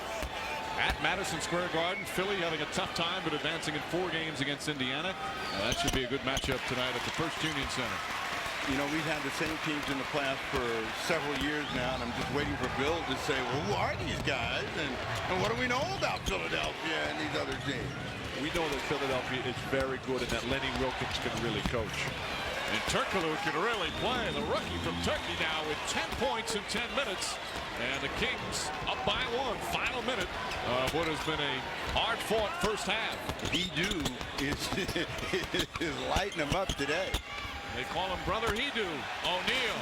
at Madison Square Garden. Philly having a tough time, but advancing in 4 games against Indiana. That should be a good matchup tonight at the First Union Center. We've had the same teams in the playoffs for several years now, and I'm just waiting for Bill to say, well, who are these guys? And what do we know about Philadelphia and these other teams? We know that Philadelphia is very good and that Lenny Wilkins can really coach. And Turkoglu can really play. The rookie from Turkey now with 10 points in 10 minutes. And the Kings up by 1. Final minute of what has been a hard-fought first half. He-Do is lighting them up today. They call him Brother He-Do. O'Neal.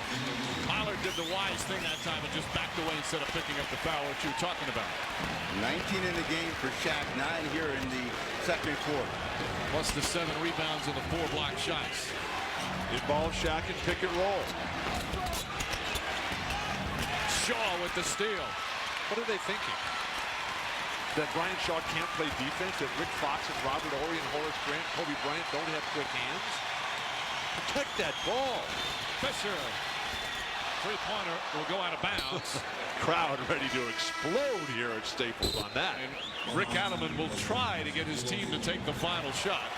Pollard did the wise thing that time and just backed away instead of picking up the foul, what you were talking about. 19 in the game for Shaq, 9 here in the second quarter. Plus the 7 rebounds and the 4 block shots. Involve Shaq and pick and roll. Shaw with the steal. What are they thinking? That Brian Shaw can't play defense, that Rick Fox and Robert Horry and Horace Grant, Kobe Bryant don't have quick hands? Protect that ball. Fisher. Three-pointer will go out of bounds. Crowd ready to explode here at Staples on that. And Rick Adelman will try to get his team to take the final shot.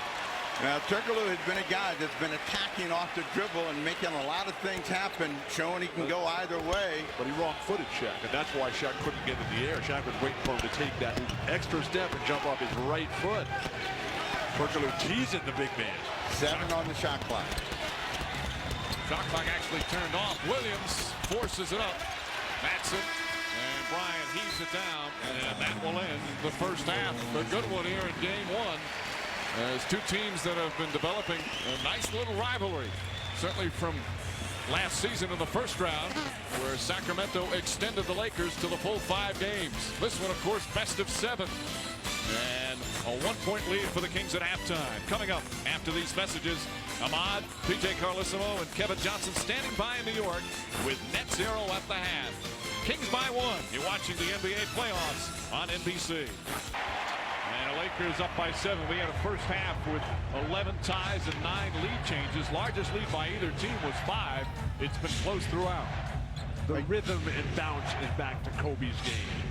Now, Turkoglu has been a guy that's been attacking off the dribble and making a lot of things happen, showing he can go either way. But he wrong-footed Shaq, and that's why Shaq couldn't get in the air. Shaq was waiting for him to take that extra step and jump off his right foot. Turkoglu teasing the big man. 7 on the shot clock. Shot clock actually turned off. Williams forces it up. Matson and Bryant heaves it down, and that will end the first half. A good one here in game 1. As two teams that have been developing a nice little rivalry. Certainly from last season in the first round, where Sacramento extended the Lakers to the full 5 games. This one, of course, best of 7. And a 1-point lead for the Kings at halftime. Coming up after these messages, Ahmad, P.J. Carlesimo, and Kevin Johnson standing by in New York with net 0 at the half. Kings by 1. You're watching the NBA playoffs on NBC. And the Lakers up by 7. We had a first half with 11 ties and 9 lead changes. Largest lead by either team was 5. It's been close throughout. The rhythm and bounce is back to Kobe's game.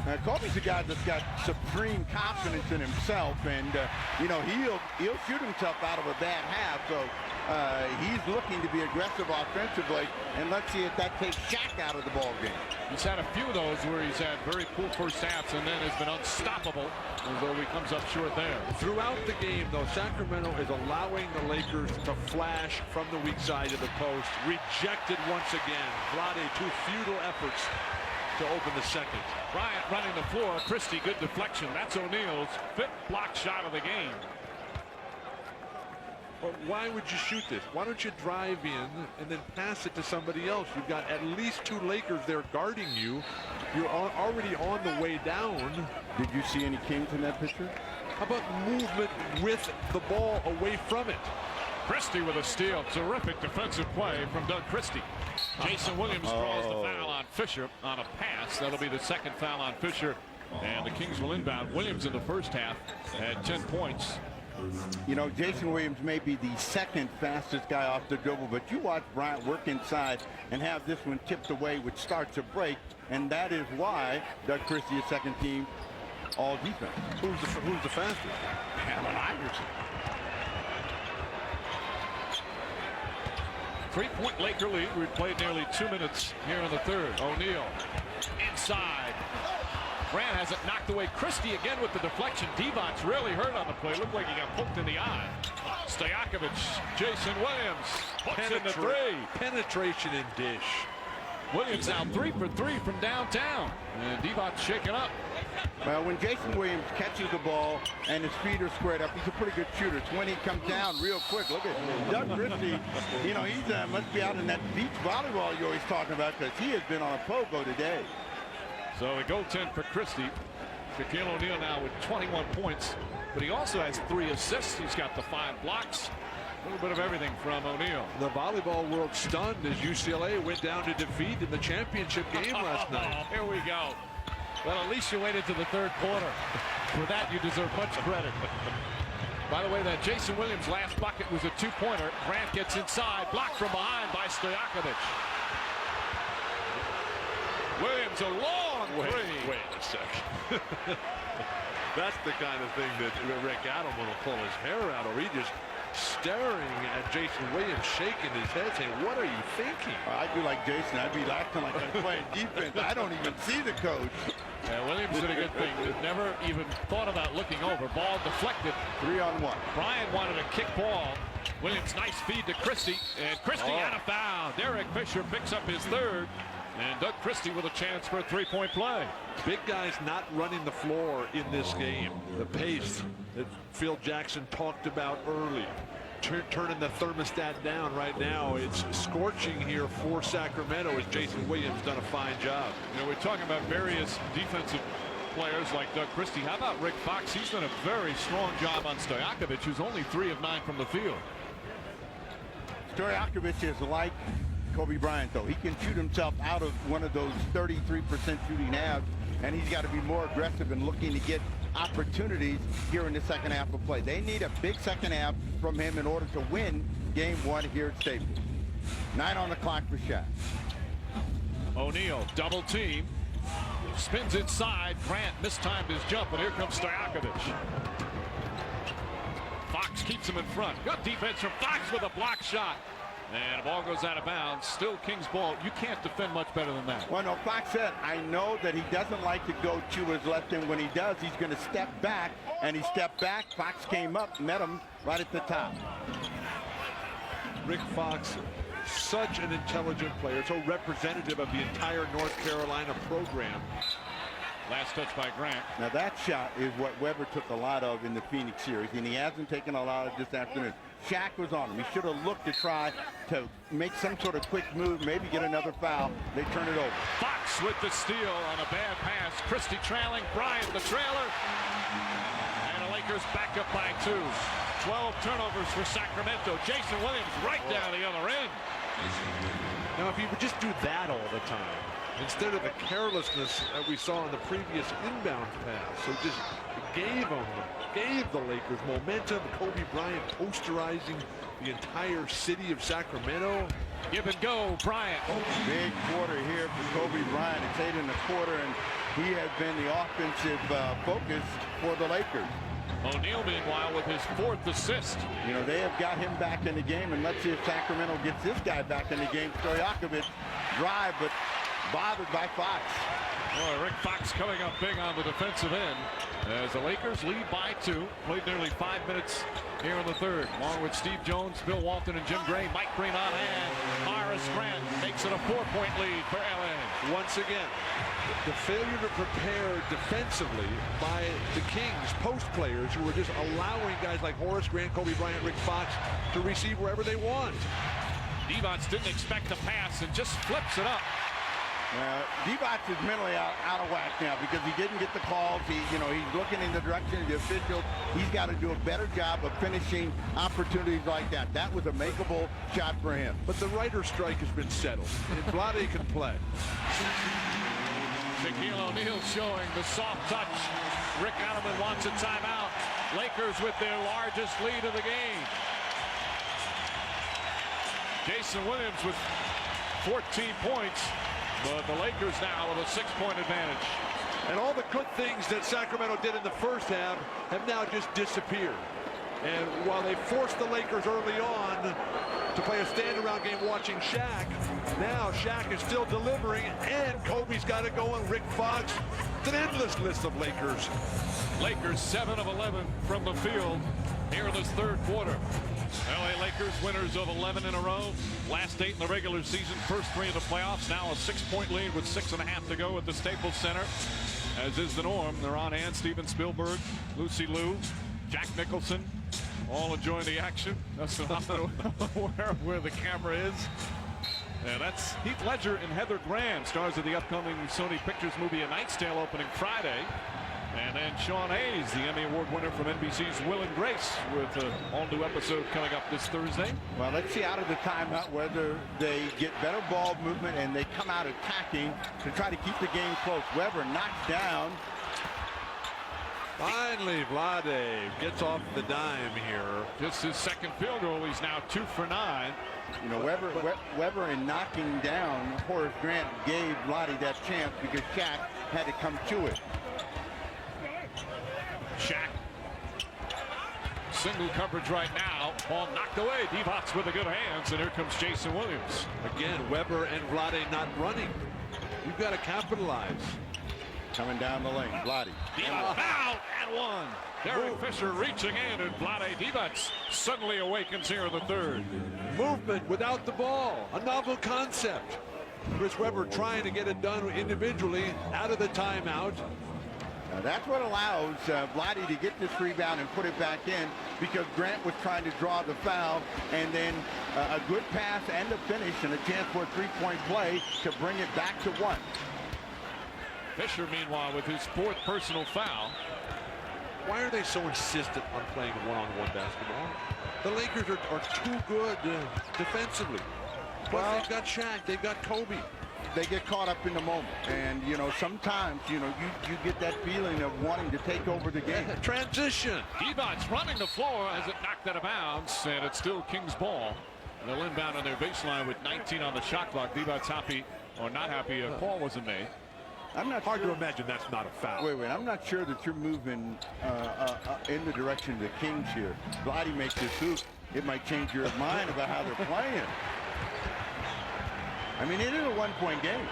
Now, Kobe's a guy that's got supreme confidence in himself, and he'll shoot himself out of a bad half. So he's looking to be aggressive offensively, and let's see if that takes Shaq out of the ball game. He's had a few of those where he's had very cool first halves and then has been unstoppable, although he comes up short there. Throughout the game, though, Sacramento is allowing the Lakers to flash from the weak side of the post. Rejected once again. Vlade, 2 futile efforts to open the second. Bryant running the floor. Christie, good deflection. That's O'Neal's 5th block shot of the game. But why would you shoot this? Why don't you drive in and then pass it to somebody else? You've got at least 2 Lakers there guarding you. You're already on the way down. Did you see any Kings in that picture? How about movement with the ball away from it? Christie with a steal. Terrific defensive play from Doug Christie. Jason Williams draws the foul on Fisher on a pass. That'll be the 2nd foul on Fisher. And the Kings will inbound. Williams in the first half had 10 points. You know, Jason Williams may be the second fastest guy off the dribble, but you watch Bryant work inside and have this one tipped away, which starts a break, and that is why Doug Christie is second team all defense. Who's the fastest? Allen Iverson. 3-point Laker lead. We've played nearly 2 minutes here in the third. O'Neal inside. Grant has it knocked away. Christie again with the deflection. Devon's really hurt on the play. Looked like he got poked in the eye. Stojakovic, Jason Williams hooks in the three. Penetration and dish. Williams now 3 for 3 from downtown. And Devon's shaking up. Well, when Jason Williams catches the ball and his feet are squared up, he's a pretty good shooter. It's when he comes down real quick. Look at Doug Christie. You know, he's must be out in that beach volleyball you're always talking about, because he has been on a pogo today. So a goaltend for Christie. Shaquille O'Neal now with 21 points, but he also has 3 assists. He's got the 5 blocks. A little bit of everything from O'Neal. The volleyball world stunned as UCLA went down to defeat in the championship game last night. Here we go. Well, at least you waited to the third quarter. For that, you deserve much credit. By the way, that Jason Williams last bucket was a 2-pointer. Grant gets inside, blocked from behind by Stojakovic. Williams a long three. Wait a second. That's the kind of thing that Rick Adelman will pull his hair out, or he just staring at Jason Williams, shaking his head, saying, "What are you thinking?" I do like Jason. I'd be acting like I'm playing defense. I don't even see the coach. Yeah, Williams did a good thing. Never even thought about looking over. Ball deflected. 3-on-1. Bryant wanted a kick ball. Williams, nice feed to Christie, and Christie out of bounds. Derek Fisher picks up his third, and Doug Christie with a chance for a 3-point play. Big guys not running the floor in this game. The pace that Phil Jackson talked about early, turning the thermostat down right now. It's scorching here for Sacramento, as Jason Williams done a fine job. You know, we're talking about various defensive players like Doug Christie. How about Rick Fox? He's done a very strong job on Stojakovic, who's only 3 of 9 from the field. Stojakovic is like Kobe Bryant, though. He can shoot himself out of one of those 33% shooting halves, and he's got to be more aggressive and looking to get opportunities here in the second half of play. They need a big second half from him in order to win game 1 here at Staples. 9 on the clock for Shaq. O'Neal double team, spins inside. Grant mistimed his jump, and here comes Stojakovic. Fox keeps him in front. Good defense from Fox with a block shot. And the ball goes out of bounds. Still Kings ball. You can't defend much better than that. Well, no, Fox said, I know that he doesn't like to go to his left, and when he does, he's going to step back. And he stepped back. Fox came up, met him right at the top. Rick Fox, such an intelligent player, so representative of the entire North Carolina program. Last touch by Grant. Now that shot is what Weber took a lot of in the Phoenix series, and he hasn't taken a lot of this afternoon. Shaq was on him. He should have looked to try to make some sort of quick move, maybe get another foul. They turn it over. Fox with the steal on a bad pass. Christie trailing. Bryant the trailer. And the Lakers back up by 2. 12 turnovers for Sacramento. Jason Williams right down the other end. Now, if you would just do that all the time, instead of the carelessness that we saw in the previous inbound pass, so just gave the Lakers momentum. Kobe Bryant posterizing the entire city of Sacramento. Give and go, Bryant. Big quarter here for Kobe Bryant. It's 8 in the quarter, and he has been the offensive focus for the Lakers. O'Neal, meanwhile, with his 4th assist. You know, they have got him back in the game, and let's see if Sacramento gets this guy back in the game. Stojakovic drive, but bothered by Fox. Boy, Rick Fox coming up big on the defensive end as the Lakers lead by 2. Played nearly 5 minutes here in the third, along with Steve Jones, Bill Walton, and Jim Gray. Mike Green on hand. Horace Grant makes it a 4-point lead for LA. Once again, the failure to prepare defensively by the Kings post players who were just allowing guys like Horace Grant, Kobe Bryant, Rick Fox to receive wherever they want. Devon's didn't expect the pass and just flips it up. Divac is mentally out of whack now because he didn't get the calls. He's looking in the direction of the officials. He's got to do a better job of finishing opportunities like that. That was a makeable shot for him. But the writer's strike has been settled, and Vlade can play. Shaquille O'Neal showing the soft touch. Rick Adelman wants a timeout. Lakers with their largest lead of the game. Jason Williams with 14 points, but the Lakers now with a 6-point advantage. And all the good things that Sacramento did in the first half have now just disappeared. And while they forced the Lakers early on to play a stand-around game watching Shaq, now Shaq is still delivering, and Kobe's got it going. Rick Fox, it's an endless list of Lakers. Lakers 7 of 11 from the field here in this third quarter. LA Lakers winners of 11 in a row. Last 8 in the regular season, first 3 in the playoffs. Now a 6-point lead with 6.5 to go at the Staples Center. As is the norm, they're on hand. Steven Spielberg, Lucy Liu, Jack Nicholson, all enjoying the action. That's where the camera is. And that's Heath Ledger and Heather Graham, stars of the upcoming Sony Pictures movie A Knight's Tale, opening Friday. And then Sean Hayes, the Emmy Award winner from NBC's Will and Grace, with an all-new episode coming up this Thursday. Well, let's see out of the timeout whether they get better ball movement and they come out attacking to try to keep the game close. Weber knocked down. Finally, Vlade gets off the dime here. Just his second field goal. He's now 2 for 9. You know, Weber in knocking down Horace Grant gave Vlade that chance because Shaq had to come to it. Shaq. Single coverage right now. Ball knocked away. Divac with the good hands, and here comes Jason Williams. Again, Weber and Vlade not running. You've got to capitalize. Coming down the lane, Vlade. Divac out and one. Derek Fisher reaching in, and Vlade Divac suddenly awakens here in the third. Movement without the ball. A novel concept. Chris Weber trying to get it done individually out of the timeout. That's what allows Vlade to get this rebound and put it back in, because Grant was trying to draw the foul, and then a good pass and a finish and a chance for a three-point play to bring it back to 1. Fisher, meanwhile, with his 4th personal foul. Why are they so insistent on playing one-on-one basketball? The Lakers are too good defensively. But they've got Shaq, they've got Kobe. They get caught up in the moment, and you know, sometimes you get that feeling of wanting to take over the game. Transition. Divac running the floor as it knocked out of bounds, and it's still Kings ball. They'll inbound on their baseline with 19 on the shot clock. Divac's happy, or not happy, a call wasn't made. I'm not hard to imagine that's not a foul. Wait, I'm not sure that you're moving in the direction of the Kings here. Vlade makes this hoop, it might change your mind about how they're playing. I mean, it is a one-point game.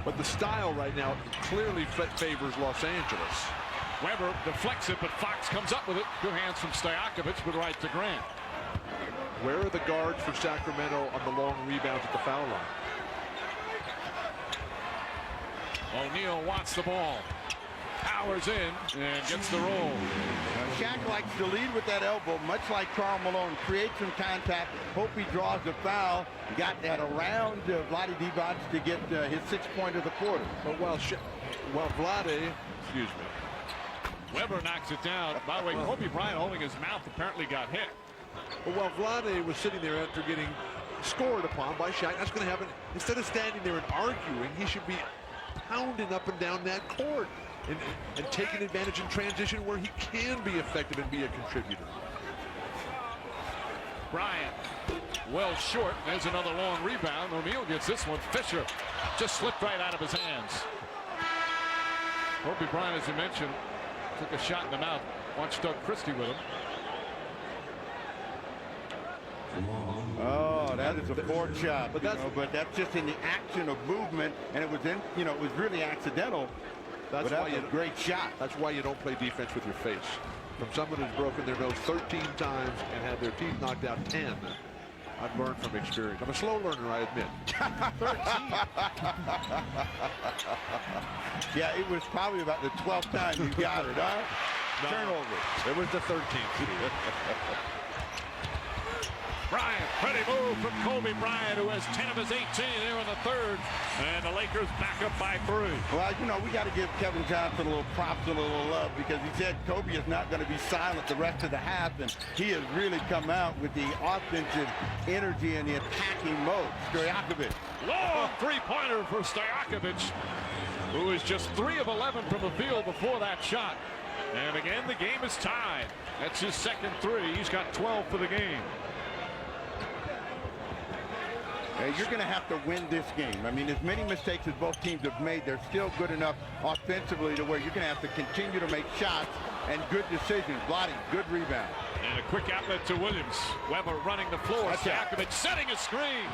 But the style right now clearly favors Los Angeles. Weber deflects it, but Fox comes up with it. Good hands from Stojakovic, but right to Grant. Where are the guards for Sacramento on the long rebounds at the foul line? O'Neal wants the ball. Powers in and gets the roll. Shaq likes to lead with that elbow, much like Karl Malone. Create some contact, hope he draws the foul. Got that around Vlade Divac to get his 6th point of the quarter. But while Vlade, excuse me. Weber knocks it down. By the way, Kobe Bryant holding his mouth apparently got hit. But while Vlade was sitting there after getting scored upon by Shaq, that's going to happen. Instead of standing there and arguing, he should be pounding up and down that court. And taking advantage in transition where he can be effective and be a contributor. Bryant well short. There's another long rebound. O'Neal gets this one. Fisher just slipped right out of his hands. Kobe Bryant, as you mentioned, took a shot in the mouth. Watch Doug Christie with him. Oh, that is a poor shot. But that's just in the action of movement, and it was it was really accidental. That's why a great shot. That's why you don't play defense with your face. From someone who's broken their nose 13 times and had their teeth knocked out 10, I've learned from experience. I'm a slow learner, I admit. 13. Yeah, it was probably about the 12th time you got it, huh? No, Turnover. It was the 13th. Bryant, pretty move from Kobe Bryant, who has 10 of his 18 here in the third. And the Lakers back up by 3. Well, we got to give Kevin Johnson a little props and a little love, because he said Kobe is not going to be silent the rest of the half, and he has really come out with the offensive energy and the attacking mode. Stojakovic. Long three-pointer for Stojakovic, who is just 3 of 11 from the field before that shot. And again, the game is tied. That's his second three. He's got 12 for the game. Hey, you're going to have to win this game. I mean, as many mistakes as both teams have made, they're still good enough offensively to where you're going to have to continue to make shots and good decisions. Blotty, good rebound. And a quick outlet to Williams. Weber running the floor. Sacramento setting a screen.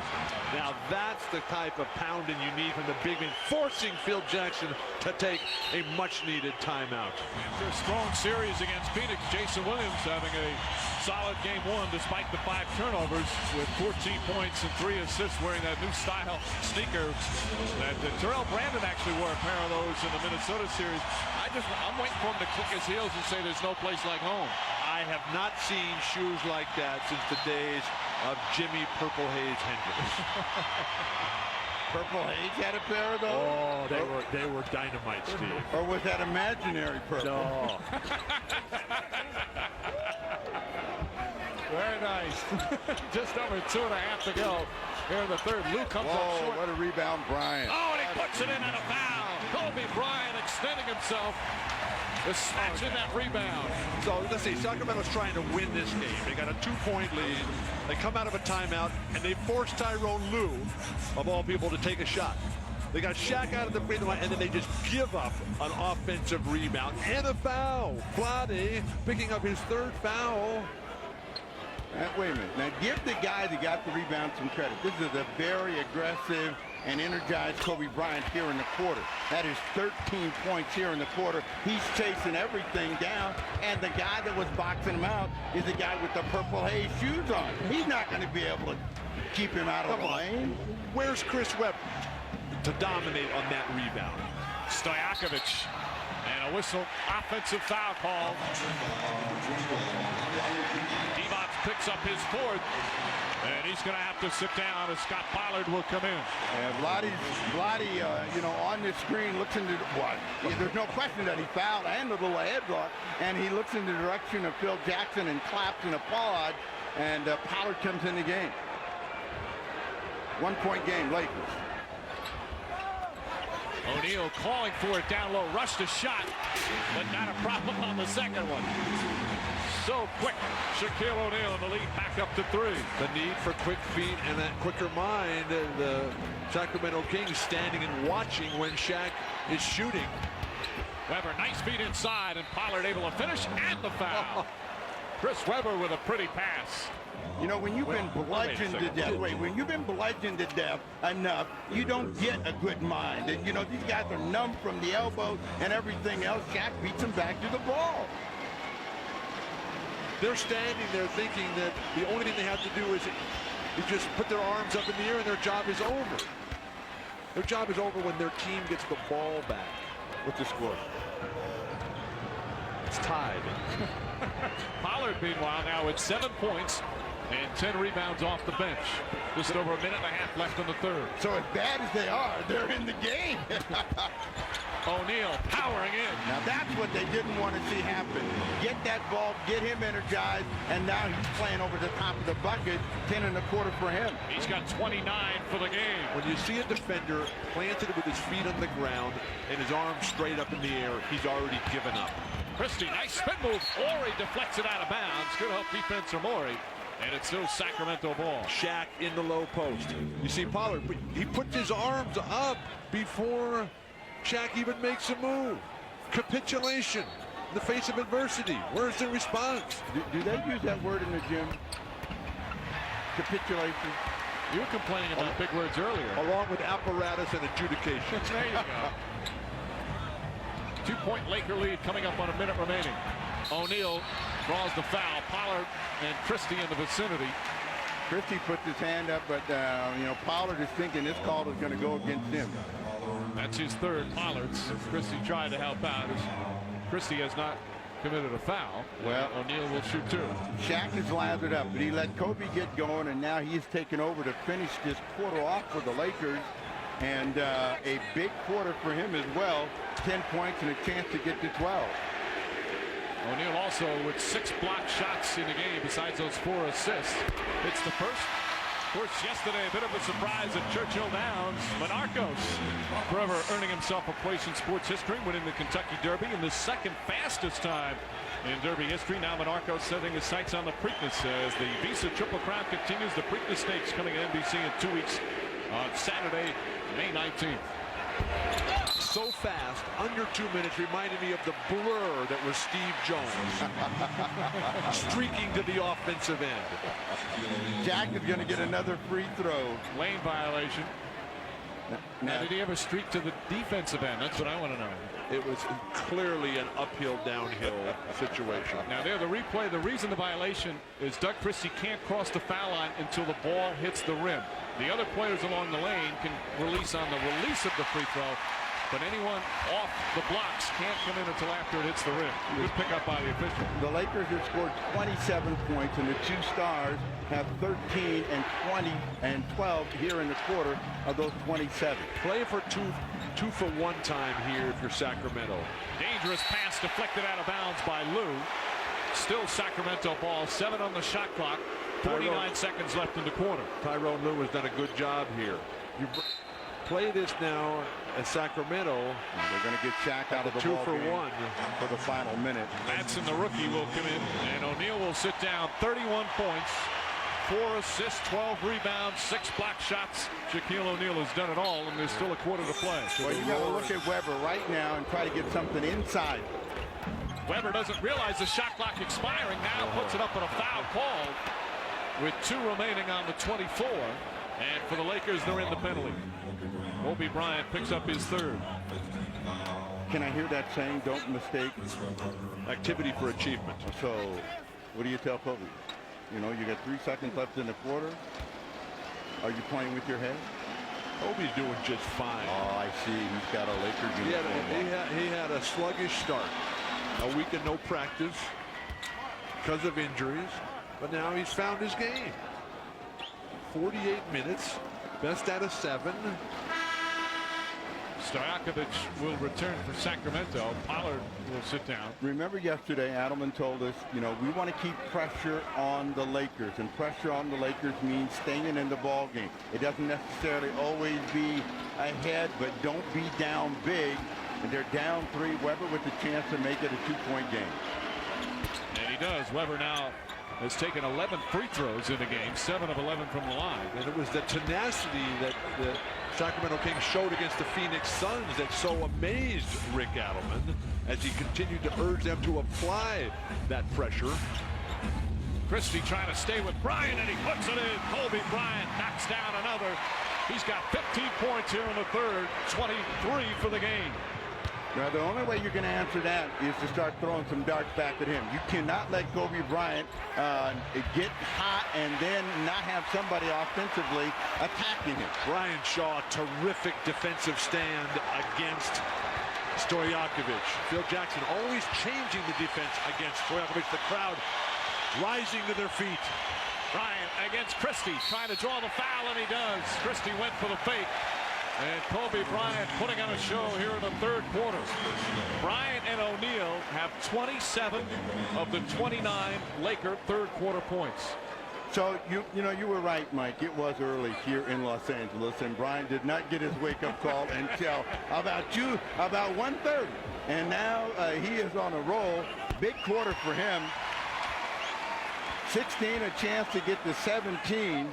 Now that's the type of pounding you need from the big man, forcing Phil Jackson to take a much-needed timeout. After a strong series against Phoenix, Jason Williams having a solid game one despite the 5 turnovers with 14 points and 3 assists, wearing that new style sneaker that Terrell Brandon actually wore a pair of those in the Minnesota series. I'm waiting for him to click his heels and say there's no place like home. I have not seen shoes like that since the days of Jimmy Purple Haze Hendricks. Purple Haze had a pair of those? Oh, they were dynamite, Steve. Or was that imaginary purple? No. Very nice. Just over 2.5 to go here in the third. Lou comes up short. What a rebound, Bryant. Oh, and he puts it in on a foul. Kobe Bryant extending himself. Is snatching that rebound. So let's see, Sacramento's trying to win this game. They got a 2-point lead. They come out of a timeout and they force Tyrone Lue, of all people, to take a shot. They got Shaq out of the free throw line and then they just give up an offensive rebound and a foul. Vlade picking up his 3rd foul. Wait a minute. Now give the guy that got the rebound some credit. This is a very aggressive and energized Kobe Bryant here in the quarter. That is 13 points here in the quarter. He's chasing everything down, and the guy that was boxing him out is the guy with the Purple Haze shoes on. He's not going to be able to keep him out of the lane. Where's Chris Webber to dominate on that rebound? Stojakovic, and a whistle, offensive foul call. Divac picks up his 4th. And he's going to have to sit down as Scott Pollard will come in. And Vlade, on this screen looks into what? There's no question that he fouled and a little head block. And he looks in the direction of Phil Jackson and claps and applaud. And Pollard comes in the game. 1-point game, Lakers. O'Neal calling for it down low. Rushed a shot, but not a problem on the second one. So quick, Shaquille O'Neal in the lead, back up to 3. The need for quick feet and that quicker mind. The Sacramento Kings standing and watching when Shaq is shooting. Weber, nice feet inside, and Pollard able to finish, and the foul. Chris Weber with a pretty pass. You know, when you've been bludgeoned to death, when you've been bludgeoned to death enough, you don't get a good mind. And, these guys are numb from the elbow and everything else. Shaq beats him back to the ball. They're standing there thinking that the only thing they have to do is just put their arms up in the air and their job is over. Their job is over when their team gets the ball back. What's the score? It's tied. Pollard, meanwhile, now with 7 points and 10 rebounds off the bench. Just over a minute and a half left in the third. So as bad as they are, they're in the game. O'Neal powering in. Now that's what they didn't want to see happen. Get that ball, get him energized, and now he's playing over the top of the bucket. 10 1/4 for him. He's got 29 for the game. When you see a defender planted with his feet on the ground and his arms straight up in the air, he's already given up. Christie, nice spin move. Ori deflects it out of bounds. Good help defense from Ori. And it's still Sacramento ball. Shaq in the low post. You see Pollard, he puts his arms up before Shaq even makes a move. Capitulation in the face of adversity. Where's the response? Do they use that word in the gym? Capitulation. You were complaining about big words earlier. Along with apparatus and adjudication. There you go. 2-point Laker lead coming up on a minute remaining. O'Neal draws the foul. Pollard and Christie in the vicinity. Christie puts his hand up, but Pollard is thinking this call is going to go against him. That's his 3rd. Pollard's. Christie tried to help out. Christie has not committed a foul. Well, O'Neal will shoot 2. Shaq is lathered up, but he let Kobe get going, and now he's taken over to finish this quarter off for the Lakers. And a big quarter for him as well. 10 points and a chance to get to 12. O'Neal also with 6 blocked shots in the game besides those 4 assists. It's the first. course, yesterday, a bit of a surprise at Churchill Downs. Monarcos forever earning himself a place in sports history, winning the Kentucky Derby in the second fastest time in Derby history. Now Monarcos setting his sights on the Preakness as the Visa Triple Crown continues. The Preakness Stakes coming to NBC in 2 weeks on Saturday, May 19th. So fast, under 2 minutes, reminded me of the blur that was Steve Jones. Streaking to the offensive end. Jack is going to get another free throw. Lane violation. Now, did he ever streak to the defensive end? That's what I want to know. It was clearly an uphill, downhill situation. Now, there, the replay, the reason the violation is Doug Christie can't cross the foul line until the ball hits the rim. The other players along the lane can release on the release of the free throw, but anyone off the blocks can't come in until after it hits the rim. Good pickup by the official. The Lakers have scored 27 points, and the two stars have 13 and 20 and 12 here in the quarter of those 27. Play for two for one time here if you're Sacramento. Dangerous pass deflected out of bounds by Lou. Still Sacramento ball, 7 on the shot clock, 49 seconds left in the quarter. Tyrone Lue has done a good job here. You play this now at Sacramento. They're going to get Shaq out of the 2 ball for game 1 for the final minute. Madsen, the rookie, will come in, and O'Neal will sit down. 31 points, 4 assists, 12 rebounds, 6 block shots. Shaquille O'Neal has done it all, and there's still a quarter to play. Well, you got to look at Weber right now and try to get something inside. Weber doesn't realize the shot clock expiring. Now puts it up on a foul call with 2 remaining on the 24. And for the Lakers, they're in the penalty. Kobe Bryant picks up his 3rd. Can I hear that saying, don't mistake activity for achievement? So what do you tell Kobe? You know, you got 3 seconds left in the quarter. Are you playing with your head? Kobe's doing just fine. Oh, I see. He's got a Lakers uniform. He had a sluggish start. A week of no practice because of injuries. But now he's found his game. 48 minutes. Best out of 7. Stojakovic will return for Sacramento. Pollard will sit down. Remember yesterday, Adelman told us, you know, we want to keep pressure on the Lakers, and pressure on the Lakers means staying in the ball game. It doesn't necessarily always be ahead, but don't be down big. And they're down 3. Weber with the chance to make it a 2-point game. And he does. Weber now has taken 11 free throws in the game, 7 of 11 from the line. And it was the tenacity that the Sacramento Kings showed against the Phoenix Suns that so amazed Rick Adelman as he continued to urge them to apply that pressure. Christie trying to stay with Bryant, and he puts it in. Kobe Bryant knocks down another. He's got 15 points here in the 3rd, 23 for the game. Now, the only way you're going to answer that is to start throwing some darts back at him. You cannot let Kobe Bryant get hot and then not have somebody offensively attacking him. Brian Shaw, terrific defensive stand against Stojakovic. Phil Jackson always changing the defense against Stojakovic. The crowd rising to their feet. Bryant against Christie, trying to draw the foul, and he does. Christie went for the fake. And Kobe Bryant putting on a show here in the 3rd quarter. Bryant and O'Neal have 27 of the 29 Laker 3rd quarter points. So, you were right, Mike. It was early here in Los Angeles, and Bryant did not get his wake-up call until about 1:30. And now he is on a roll. Big quarter for him. 16, a chance to get to 17.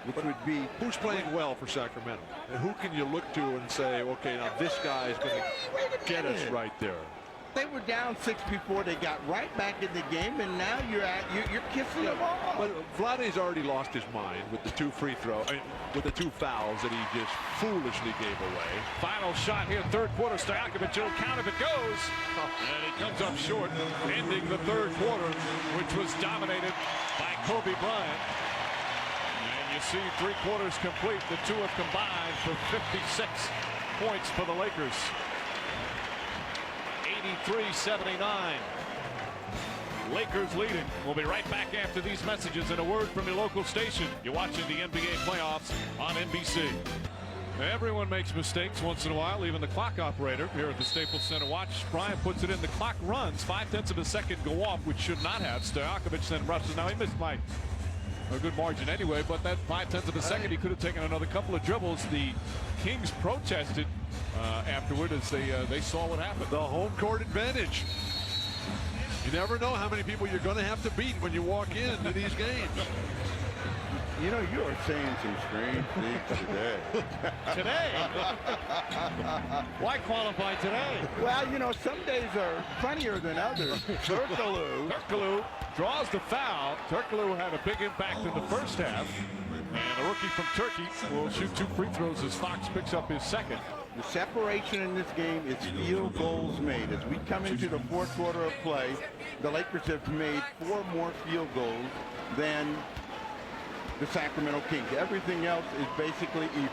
Which would be who's playing well for Sacramento, and who can you look to and say, okay, now this guy is going to get us right there. They were down 6 before they got right back in the game, and now you're kissing them off. But Vlade's already lost his mind with the 2 free throws, with the 2 fouls that he just foolishly gave away. Final shot here, 3rd quarter. Stojakovic will count if it goes, and it comes up short, ending the 3rd quarter, which was dominated by Kobe Bryant. You see 3 quarters complete. The 2 have combined for 56 points for the Lakers. 83-79. Lakers leading. We'll be right back after these messages and a word from your local station. You're watching the NBA playoffs on NBC. Everyone makes mistakes once in a while, even the clock operator here at the Staples Center. Watch, Bryant puts it in. The clock runs. 0.5 of a second go off, which should not have. Stojakovic then rushes. Now he missed by a good margin anyway, but that 0.5 of a second, he could have taken another couple of dribbles. The Kings protested afterward as they saw what happened. The home court advantage. You never know how many people you're going to have to beat when you walk into these games. You know, you are saying some strange things today. Today? Why qualify today? Well, you know, some days are funnier than others. Turkoglu draws the foul. Turkoglu had a big impact in the first half. And a rookie from Turkey will shoot 2 free throws as Fox picks up his second. The separation in this game is field goals made. As we come into the fourth quarter of play, the Lakers have made 4 more field goals than the Sacramento Kings. Everything else is basically even.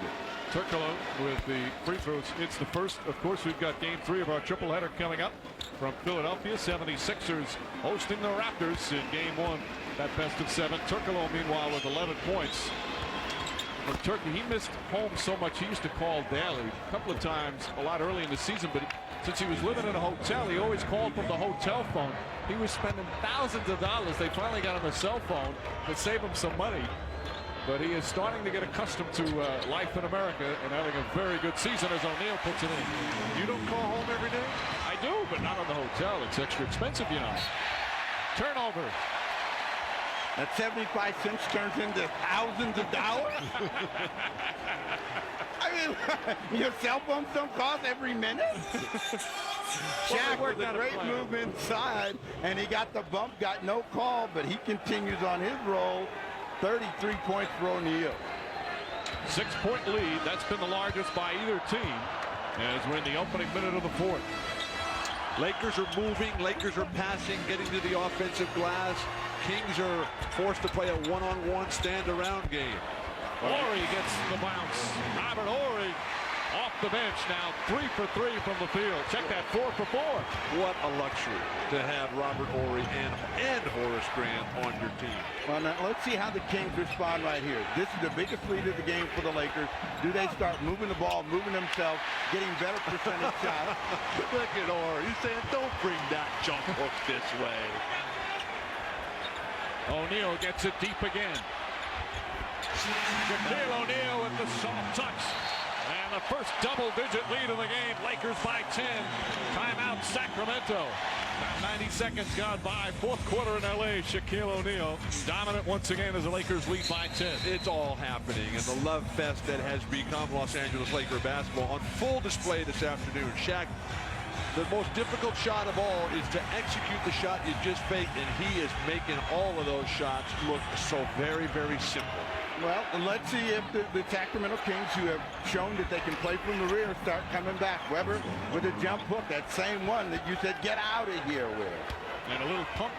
Turkoglu with the free throws. It's the first. Of course, we've got game 3 of our triple-header coming up from Philadelphia. 76ers hosting the Raptors in game 1. That best of 7. Turkoglu, meanwhile, with 11 points. From Turkey, he missed home so much he used to call daily. A couple of times a lot early in the season, but since he was living in a hotel, he always called from the hotel phone. He was spending thousands of dollars. They finally got him a cell phone to save him some money. But he is starting to get accustomed to life in America and having a very good season as O'Neal puts it in. You don't call home every day? I do, but not on the hotel. It's extra expensive, you know. Turnover. That 75 cents turns into thousands of dollars. I mean, your cell phones don't cost every minute. Shaq with a great move inside, and he got the bump, got no call, but he continues on his roll. 33 points for O'Neal. 6-point lead. That's been the largest by either team as we're in the opening minute of the fourth. Lakers are moving. Lakers are passing, getting to the offensive glass. Kings are forced to play a one-on-one stand-around game. Horry gets the bounce. Robert Horry off the bench now. 3 for 3 from the field. Check that, 4 for 4. What a luxury to have Robert Horry and Horace Grant on your team. Well, now let's see how the Kings respond right here. This is the biggest lead of the game for the Lakers. Do they start moving the ball, moving themselves, getting better percentage shots? Look at Horry. He's saying, don't bring that jump hook this way. O'Neal gets it deep again. Shaquille O'Neal with the soft touch. And the first double-digit lead of the game. Lakers by 10. Timeout Sacramento. About 90 seconds gone by. Fourth quarter in L.A. Shaquille O'Neal dominant once again as the Lakers lead by 10. It's all happening, and the love fest that has become Los Angeles Laker basketball on full display this afternoon. Shaq, the most difficult shot of all is to execute the shot you just faked, and he is making all of those shots look so very, very simple. Well, let's see if the Sacramento Kings, who have shown that they can play from the rear, start coming back. Weber with a jump hook, that same one that you said get out of here with. And a little pump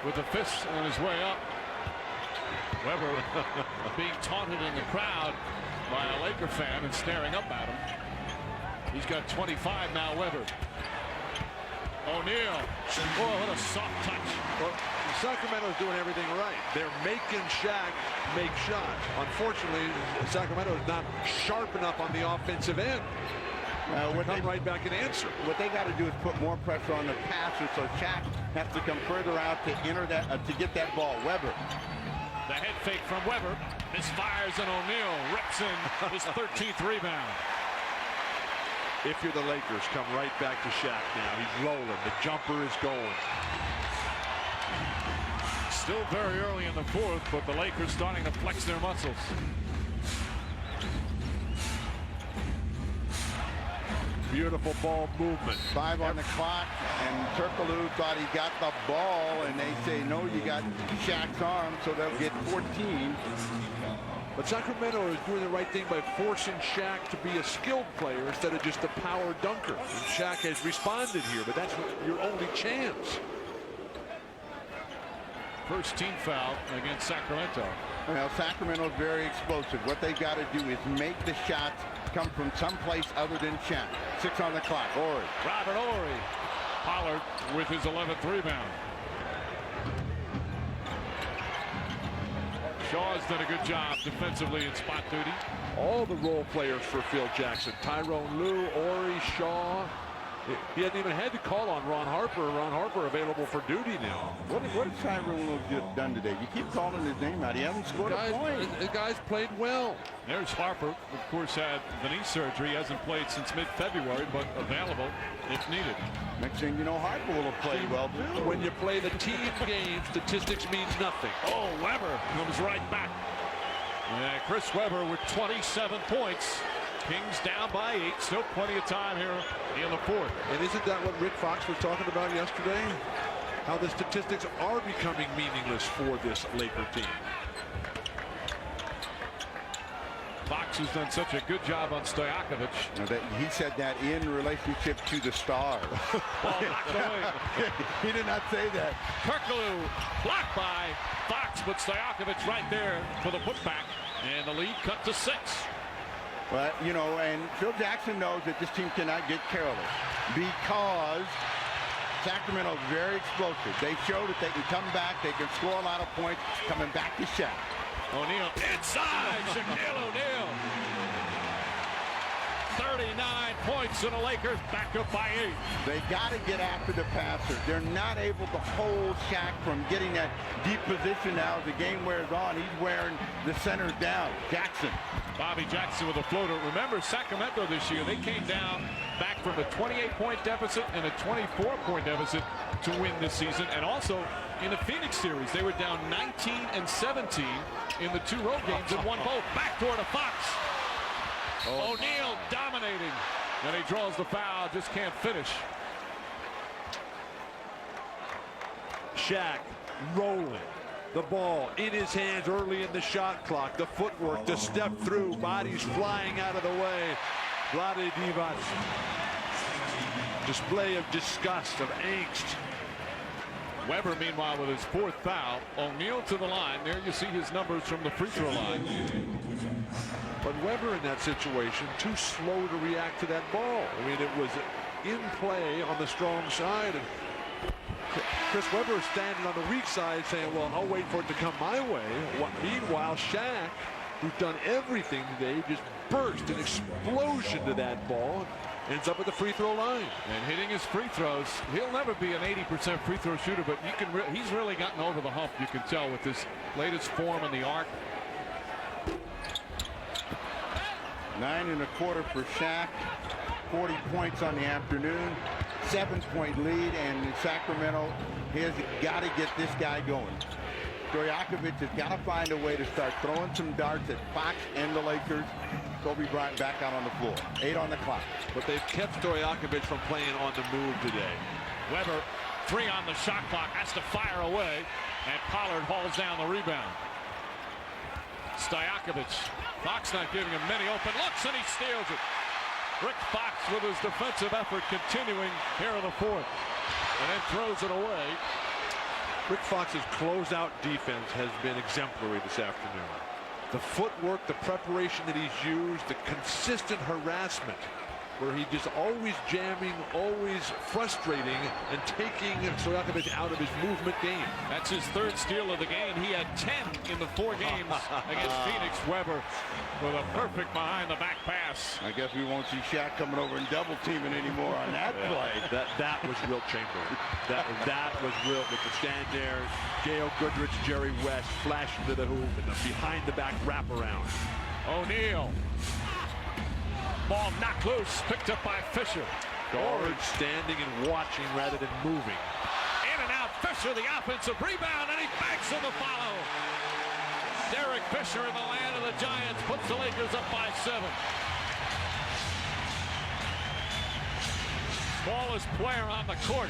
with the fist on his way up. Weber being taunted in the crowd by a Laker fan and staring up at him. He's got 25 now, Weber. O'Neal. Oh, what a soft touch. Well, Sacramento's doing everything right. They're making Shaq make shots. Unfortunately, Sacramento is not sharp enough on the offensive end. Come right back and answer. What they got to do is put more pressure on the passer, so Shaq has to come further out to enter that to get that ball. Weber. The head fake from Weber. Misfires, and O'Neal rips in his 13th rebound. If you're the Lakers, come right back to Shaq now. He's rolling. The jumper is going. Still very early in the fourth, but the Lakers starting to flex their muscles. Beautiful ball movement. 5 on the clock, and Turkoglu thought he got the ball, and they say, no, you got Shaq's arm, so they'll get 14. But Sacramento is doing the right thing by forcing Shaq to be a skilled player instead of just a power dunker. And Shaq has responded here, but that's your only chance. First team foul against Sacramento. Well, Sacramento's very explosive. What they got to do is make the shots come from someplace other than Shaq. 6 on the clock. Horry. Robert Horry. Pollard with his 11th rebound. Shaw's done a good job defensively in spot duty. All the role players for Phil Jackson. Tyrone Lue, Horry, Shaw. He hasn't even had to call on Ron Harper. Ron Harper available for duty now. What has Tyrone Williams done today? You keep calling his name out. He hasn't scored a point. The guy's played well. There's Harper, of course, had the knee surgery. He hasn't played since mid-February, but available if needed. Next thing you know, Harper will have played well, too. When you play the team game, statistics means nothing. Oh, Weber comes right back. And Chris Weber with 27 points. Kings down by 8. Still plenty of time here in the fourth. And isn't that what Rick Fox was talking about yesterday? How the statistics are becoming meaningless for this Laker team. Fox has done such a good job on Stojakovic. He said that in relationship to the Stars. Ball knocked away. He did not say that. Kirklew blocked by Fox, but Stojakovic right there for the putback. And the lead cut to 6. Well, you know, and Phil Jackson knows that this team cannot get careless because Sacramento is very explosive. They show that they can come back, they can score a lot of points, coming back to Shaq. O'Neal inside, Shaquille O'Neal. 39 points and the Lakers back up by 8. They got to get after the passer. They're not able to hold Shaq from getting that deep position now as the game wears on. He's wearing the center down. Jackson. Bobby Jackson with a floater. Remember Sacramento this year, they came down back from a 28-point deficit and a 24-point deficit to win this season. And also in the Phoenix series, they were down 19 and 17 in the 2 road games and won both. Backdoor to Fox. O'Neal dominating. And he draws the foul, just can't finish. Shaq rolling. The ball in his hands early in the shot clock. The footwork, the step through, bodies flying out of the way. Vlade Divac. Display of disgust, of angst. Weber, meanwhile, with his 4th foul. O'Neal to the line. There you see his numbers from the free throw line. But Weber in that situation, too slow to react to that ball. I mean, it was in play on the strong side. And Chris Weber is standing on the weak side saying, well, I'll wait for it to come my way. Meanwhile, Shaq, who's done everything today, just burst an explosion to that ball. Ends up at the free throw line. And hitting his free throws. He'll never be an 80% free throw shooter, but he's really gotten over the hump, you can tell, with his latest form in the arc. 9 1/4 for Shaq. 40 points on the afternoon. 7-point lead, and Sacramento has got to get this guy going. Stojakovic has got to find a way to start throwing some darts at Fox and the Lakers. Kobe Bryant back out on the floor. 8 on the clock. But they've kept Stojakovic from playing on the move today. Weber, 3 on the shot clock, has to fire away, and Pollard hauls down the rebound. Stojakovic, Fox not giving him many open looks, and he steals it. Rick Fox with his defensive effort continuing here in the 4th, and then throws it away. Rick Fox's closeout defense has been exemplary this afternoon. The footwork, the preparation that he's used, the consistent harassment, where he just always jamming, always frustrating, and taking Stojakovic out of his movement game. That's his 3rd steal of the game. He had 10 in the 4 games against Phoenix. Weber with a perfect behind-the-back pass. I guess we won't see Shaq coming over and double-teaming anymore on that play. That was Wilt Chamberlain. That was Wilt with the stand there. J.O. Goodrich, Jerry West flashing to the hoop and the behind-the-back wraparound. O'Neal. Ball knocked loose, picked up by Fisher. Guards standing and watching rather than moving. In and out, Fisher, the offensive rebound, and he banks on the follow. Derek Fisher in the land of the Giants puts the Lakers up by 7. Smallest player on the court.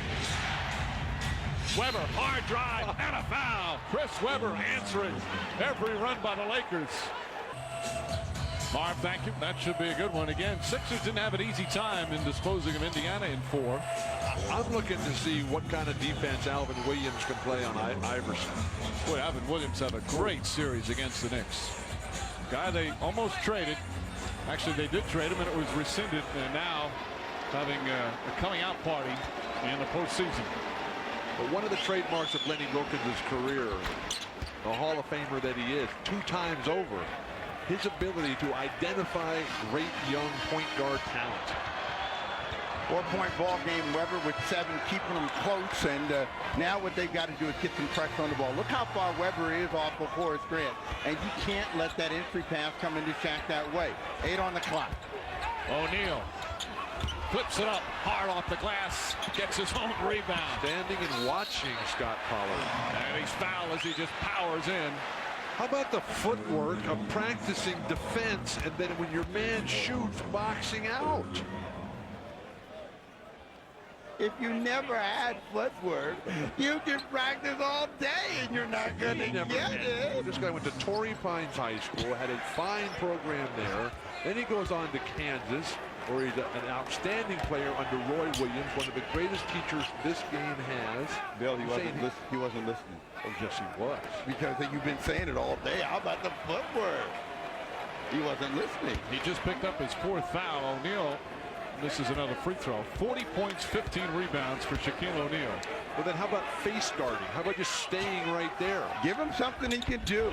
Weber, hard drive, and a foul. Chris Weber answering every run by the Lakers. Marv, thank you. That should be a good one. Again, Sixers didn't have an easy time in disposing of Indiana in 4. I'm looking to see what kind of defense Alvin Williams can play on Iverson. Boy, Alvin Williams had a great series against the Knicks. Guy they almost traded. Actually, they did trade him, and it was rescinded. And now having a coming out party in the postseason. But one of the trademarks of Lenny Wilkins' career, the Hall of Famer that he is, 2 times over, his ability to identify great young point guard talent. 4-point ball game. Weber with 7, keeping them close. And now what they've got to do is get some pressure on the ball. Look how far Weber is off of Horace Grant. And you can't let that entry pass come into Shaq that way. 8 on the clock. O'Neal flips it up hard off the glass, gets his own rebound. Standing and watching Scott Pollard. And he's fouled as he just powers in. How about the footwork of practicing defense, and then when your man shoots, boxing out? If you never had footwork, you can practice all day and you're not going to get it. This guy went to Torrey Pines High School, had a fine program there. Then he goes on to Kansas, where he's an outstanding player under Roy Williams, one of the greatest teachers this game has. Bill, he wasn't listening. Oh, yes, he was. Because you've been saying it all day. How about the footwork? He wasn't listening. He just picked up his 4th foul. O'Neal misses another free throw. 40 points, 15 rebounds for Shaquille O'Neal. Well, then how about face guarding? How about just staying right there? Give him something he can do.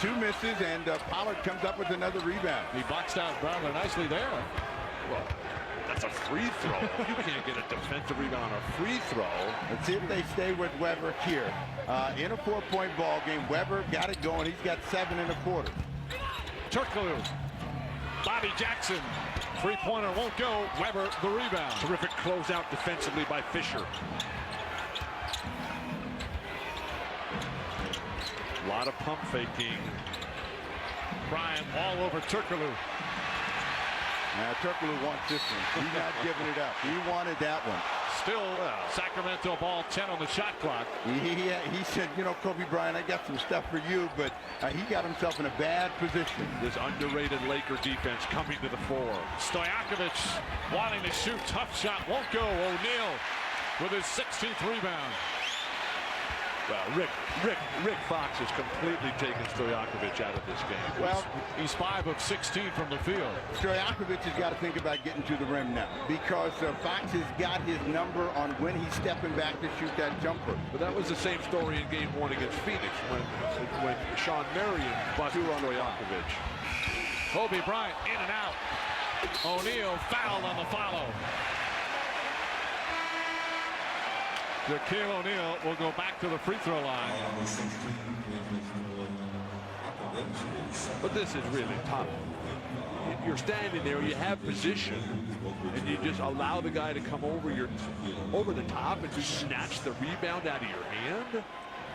2 misses, and Pollard comes up with another rebound. He boxed out Brownlee nicely there. Well, that's a free throw. You can't get a defensive rebound on a free throw. Let's see if they stay with Weber here. In a 4-point ball game, Weber got it going. He's got 7 1/4. Turkoglu. Bobby Jackson. 3-pointer won't go. Weber the rebound. Terrific closeout defensively by Fisher. A lot of pump faking. Bryant all over Turkoglu. Now Turkoglu wants this one. He's not giving it up. He wanted that one. Still Sacramento ball 10 on the shot clock. He said, you know, Kobe Bryant, I got some stuff for you, but he got himself in a bad position. This underrated Laker defense coming to the fore. Stojakovic wanting to shoot. Tough shot. Won't go. O'Neal with his 16th rebound. Well, Rick Fox has completely taken Stojakovic out of this game. Well, he's 5 of 16 from the field. Stojakovic has got to think about getting to the rim now because Fox has got his number on when he's stepping back to shoot that jumper. But that was the same story in Game 1 against Phoenix when Sean Marion busted on Stojakovic. Kobe Bryant in and out. O'Neal fouled on the follow. Shaquille O'Neal will go back to the free throw line. But this is really tough. You're standing there, you have position, and you just allow the guy to come over the top and just snatch the rebound out of your hand.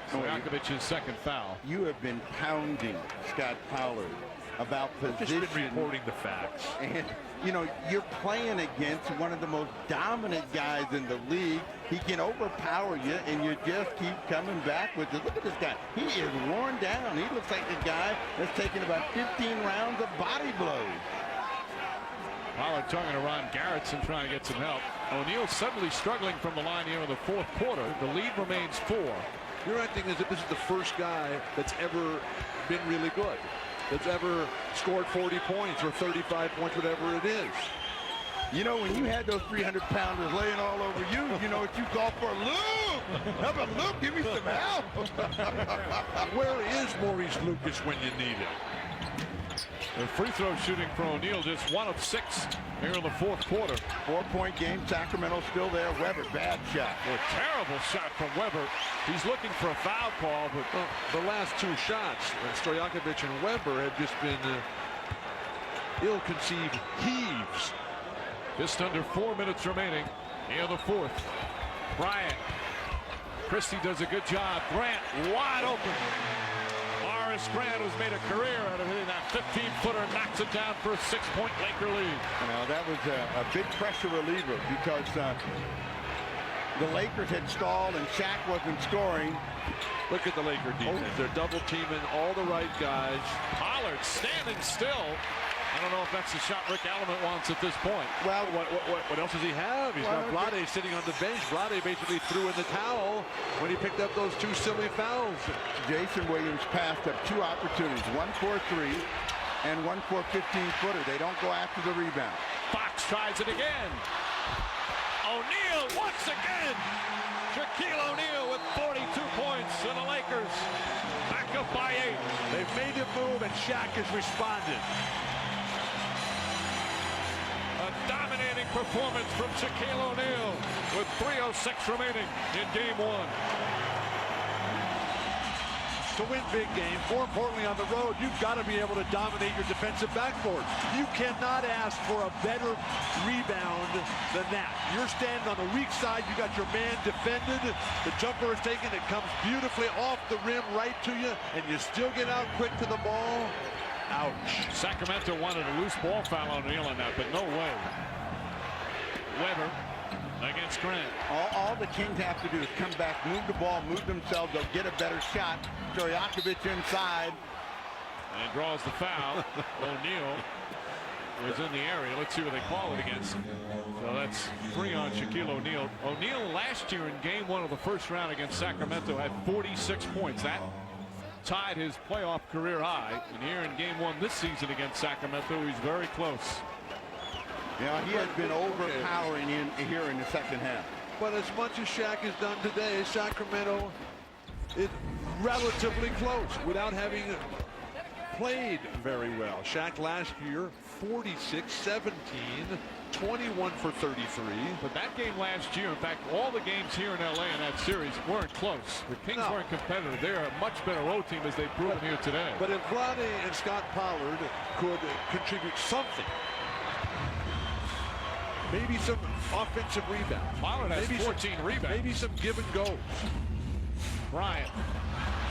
Stojakovic's 2nd foul. You have been pounding Scott Pollard about position. Just been reporting the facts. And, you know, you're playing against one of the most dominant guys in the league. He can overpower you, and you just keep coming back with it. Look at this guy. He is worn down. He looks like a guy that's taken about 15 rounds of body blows. Pollard talking to Ron Garrettson, trying to get some help. O'Neal suddenly struggling from the line here in the 4th quarter. The lead remains 4. You're acting as if this is the first guy that's ever been really good, that's ever scored 40 points or 35 points, whatever it is. You know, when you had those 300-pounders laying all over you, you know what you call for? Luke! How about Luke? Give me some help! Where is Maurice Lucas when you need him? The free throw shooting for O'Neal, just 1 of 6 here in the 4th quarter. 4-point game. Sacramento still there. Weber, bad shot. A terrible shot from Weber. He's looking for a foul call, but the last 2 shots, Stojakovic and Weber, have just been ill-conceived heaves. Just under 4 minutes remaining in the 4th. Bryant. Christie does a good job. Grant wide open. Horace Grant, who's made a career out of hitting that 15-footer, knocks it down for a 6-point Laker lead. Now that was a big pressure reliever because the Lakers had stalled and Shaq wasn't scoring. Look at the Laker defense. They're double teaming all the right guys. Pollard standing still. I don't know if that's the shot Rick Allen wants at this point. Well, what else does he have? He's got Vlade sitting on the bench. Vlade basically threw in the towel when he picked up those 2 silly fouls. Jason Williams passed up 2 opportunities, one for a 3 and one for a 15-footer. They don't go after the rebound. Fox tries it again. O'Neal once again. Shaquille O'Neal with 42 points, and the Lakers back up by 8. They've made a move, and Shaq has responded. A dominating performance from Shaquille O'Neal with 3:06 remaining in game one. To win big games, more importantly on the road, you've got to be able to dominate your defensive backboard. You cannot ask for a better rebound than that. You're standing on the weak side, you got your man defended, the jumper is taken, it comes beautifully off the rim right to you, and you still get out quick to the ball. Ouch. Sacramento wanted a loose ball foul on O'Neal on that, but no way. Weber against Grant. All the Kings have to do is come back, move the ball, move themselves, they'll get a better shot. Stojakovic inside. And draws the foul. O'Neal was in the area. Let's see what they call it against. So that's 3 on Shaquille O'Neal. O'Neal last year in game one of the first round against Sacramento had 46 points. That tied his playoff career high. And here in game one this season against Sacramento, he's very close. Yeah, he has been overpowering here in the second half. But as much as Shaq has done today, Sacramento is relatively close without having played very well. Shaq last year, 46, 17, 21 for 33. But that game last year, in fact, all the games here in LA in that series weren't close. The Kings weren't competitive. They're a much better road team as they've proven here today. But if Vlade and Scott Pollard could contribute something, maybe some offensive rebounds. Pollard has 14 rebounds. Maybe some give and goes. Bryant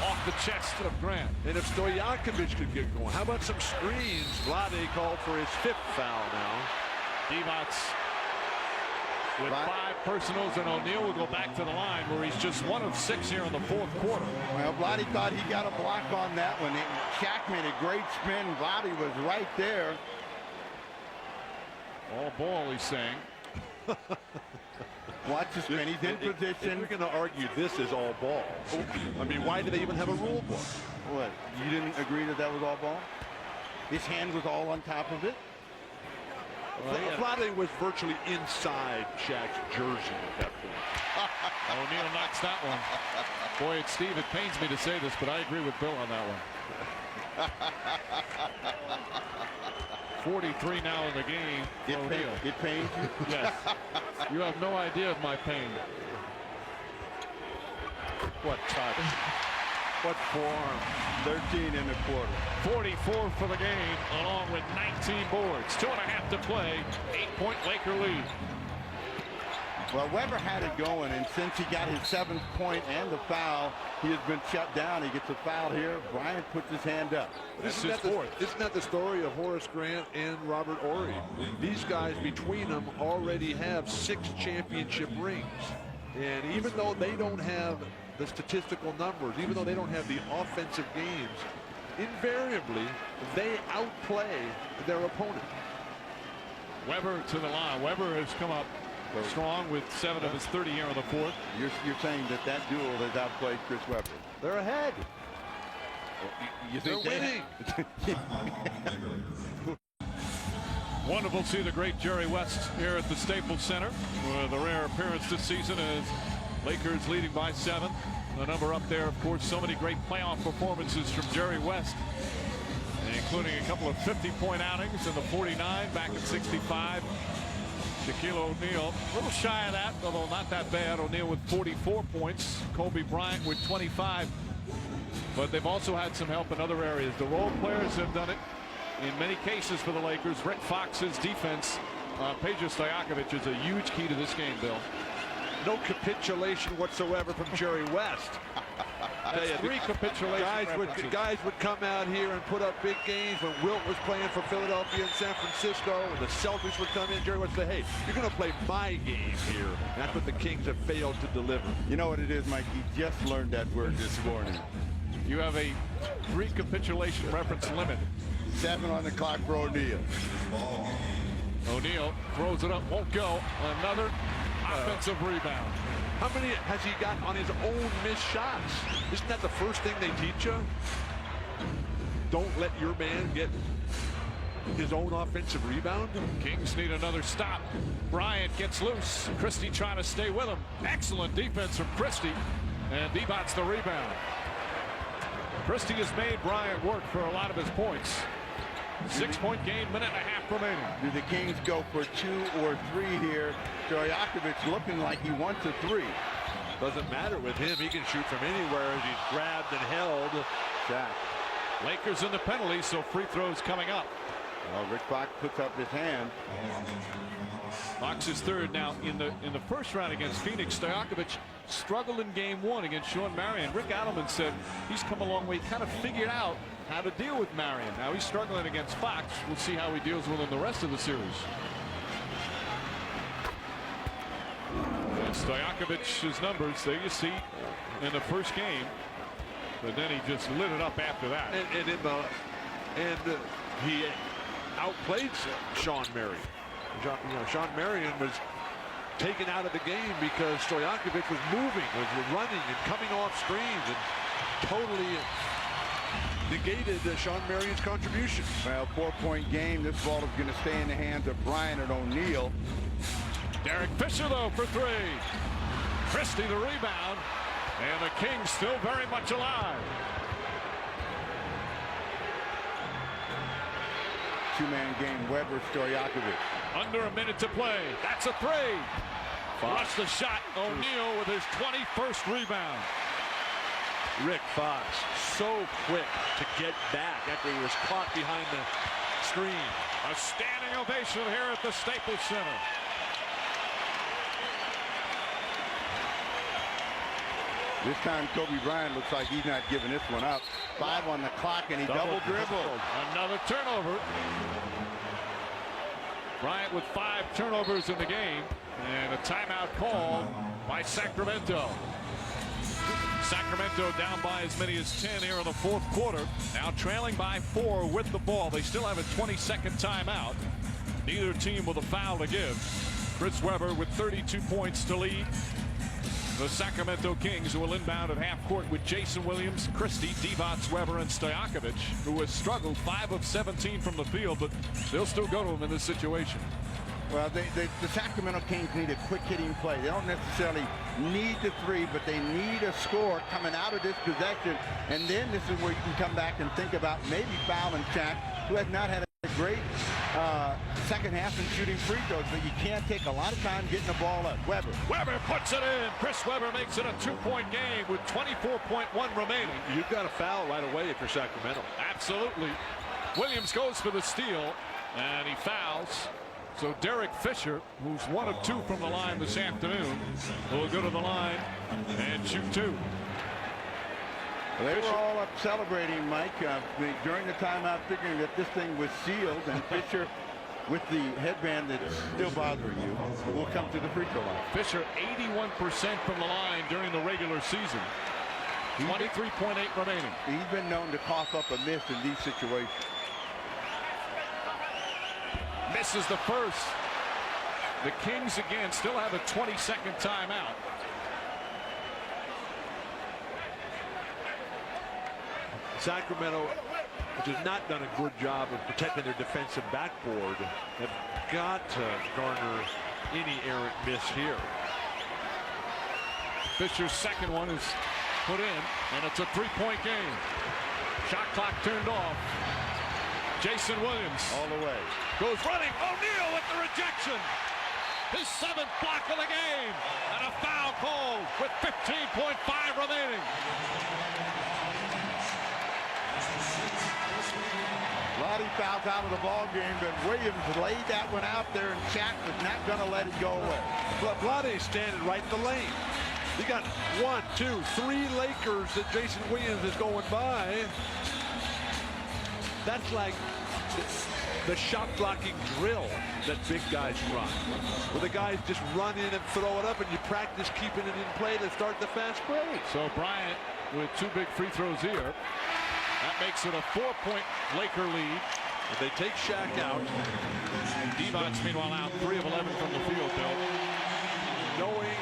off the chest of Grant. And if Stojakovic could get going, how about some screens? Vlade called for his 5th foul now. Divac with 5 personals, and O'Neal will go back to the line where he's just 1 of 6 here in the 4th quarter. Well, Vlade thought he got a block on that one. Shaq made a great spin. Vlade was right there. All ball, he's saying. Watch the spin. He's in position. If you're going to argue this is all ball, I mean, why do they even have a rule book? What? You didn't agree that that was all ball? His hand was all on top of it? Vlade was virtually inside Shaq's jersey at that point. O'Neal knocks that one. Boy, Steve, it pains me to say this, but I agree with Bill on that one. 43 now in the game. It pains you? Yes. You have no idea of my pain. What touch. What form. 13 in the quarter. 44 for the game, along with 19 boards. 2.5 to play. 8-point Laker lead. Well, Weber had it going, and since he got his 7th point and the foul, he has been shut down. He gets a foul here. Bryant puts his hand up. Isn't that the story of Horace Grant and Robert Horry? These guys between them already have 6 championship rings. And even though they don't have the statistical numbers, even though they don't have the offensive games, invariably they outplay their opponent. Weber to the line. Weber has come up strong with 7 of his 30 here in the 4th. You're saying that duel has outplayed Chris Weber. They're ahead. You think they're winning? Wonderful to see the great Jerry West here at the Staples Center with a rare appearance this season as Lakers leading by 7. The number up there, of course, so many great playoff performances from Jerry West, including a couple of 50-point outings in the 49 back in 65. Shaquille O'Neal, a little shy of that, although not that bad. O'Neal with 44 points. Kobe Bryant with 25. But they've also had some help in other areas. The role players have done it in many cases for the Lakers. Rick Fox's defense, Peja Stojakovic, is a huge key to this game, Bill. No capitulation whatsoever from Jerry West. That's 3 capitulations. Guys would come out here and put up big games when Wilt was playing for Philadelphia and San Francisco, and the Celtics would come in. Jerry would say, hey, you're going to play my game here. And that's what the Kings have failed to deliver. You know what it is, Mike? You just learned that word this morning. You have a recapitulation reference limit. 7 on the clock for O'Neal. O'Neal throws it up, won't go. Another offensive rebound. How many has he got on his own missed shots? Isn't that the first thing they teach you? Don't let your man get his own offensive rebound. Kings need another stop. Bryant gets loose. Christie trying to stay with him. Excellent defense from Christie. And Dibac's the rebound. Christie has made Bryant work for a lot of his points. 6-point game, minute and a half remaining. Do the Kings go for 2 or 3 here? Stojakovic looking like he wants a 3. Doesn't matter with him. He can shoot from anywhere as he's grabbed and held. Jack. Lakers in the penalty, so free throws coming up. Well, Rick Fox puts up his hand. Fox is third now in the first round against Phoenix. Stojakovic struggled in game 1 against Sean Marion. Rick Adelman said he's come a long way. He kind of figured out how to deal with Marion. Now he's struggling against Fox. We'll see how he deals with him the rest of the series. And Stojakovic's numbers, there you see in the first game, but then he just lit it up after that. And he outplayed Sean Marion. Sean Marion was taken out of the game because Stojakovic was moving, was running and coming off screens and totally negated Sean Marion's contribution. Well, 4-point game. This ball is going to stay in the hands of Bryant and O'Neal. Derek Fisher, though, for 3. Christie the rebound, and the Kings still very much alive. 2-man game, Weber, Stojakovic. Under a minute to play. That's a 3. Watch the shot. O'Neal with his 21st rebound. Rick Fox so quick to get back after he was caught behind the screen. A standing ovation here at the Staples Center. This time Kobe Bryant looks like he's not giving this one up. 5 on the clock, and he double dribbled. Another turnover. Bryant with 5 turnovers in the game, and a timeout called by Sacramento. Sacramento down by as many as 10 here in the 4th quarter. Now trailing by 4 with the ball. They still have a 20-second timeout. Neither team with a foul to give. Chris Webber with 32 points to lead the Sacramento Kings, who will inbound at half court with Jason Williams, Christie, Divac, Weber, and Stojakovic, who has struggled 5 of 17 from the field, but they'll still go to him in this situation. Well, the Sacramento Kings need a quick hitting play. They don't necessarily need the 3, but they need a score coming out of this possession. And then this is where you can come back and think about maybe fouling Shaq, who has not had a great second half in shooting free throws, but you can't take a lot of time getting the ball up. Weber puts it in. Chris Webber makes it a 2-point game with 24.1 remaining. You've got to foul right away if you're Sacramento. Absolutely. Williams goes for the steal, and he fouls. So Derek Fisher, who's 1 of 2 from the line this afternoon, will go to the line and shoot 2. They were all up celebrating, Mike, during the timeout, figuring that this thing was sealed, and Fisher, with the headband that's still bothering you, will come to the free throw line. Fisher 81% from the line during the regular season. 23.8 remaining. He's been known to cough up a miss in these situations. Misses the first. The Kings again still have a 20-second timeout. Sacramento, which has not done a good job of protecting their defensive backboard, have got to garner any errant miss here. Fisher's second one is put in, and it's a 3-point game. Shot clock turned off. Jason Williams all the way. Goes running. O'Neal with the rejection. His 7th block of the game. And a foul called with 15.5 remaining. Lottie fouls out of the ball game, but Williams laid that one out there, and Shaq was not going to let it go away. But Vlade's standing right in the lane. You got 1, 2, 3 Lakers that Jason Williams is going by. That's like the shot blocking drill that big guys run, where the guys just run in and throw it up, and you practice keeping it in play to start the fast break. So Bryant with 2 big free throws here. That makes it a 4-point Laker lead. If they take Shaq out. Divac, meanwhile, out 3 of 11 from the field, Bill. Knowing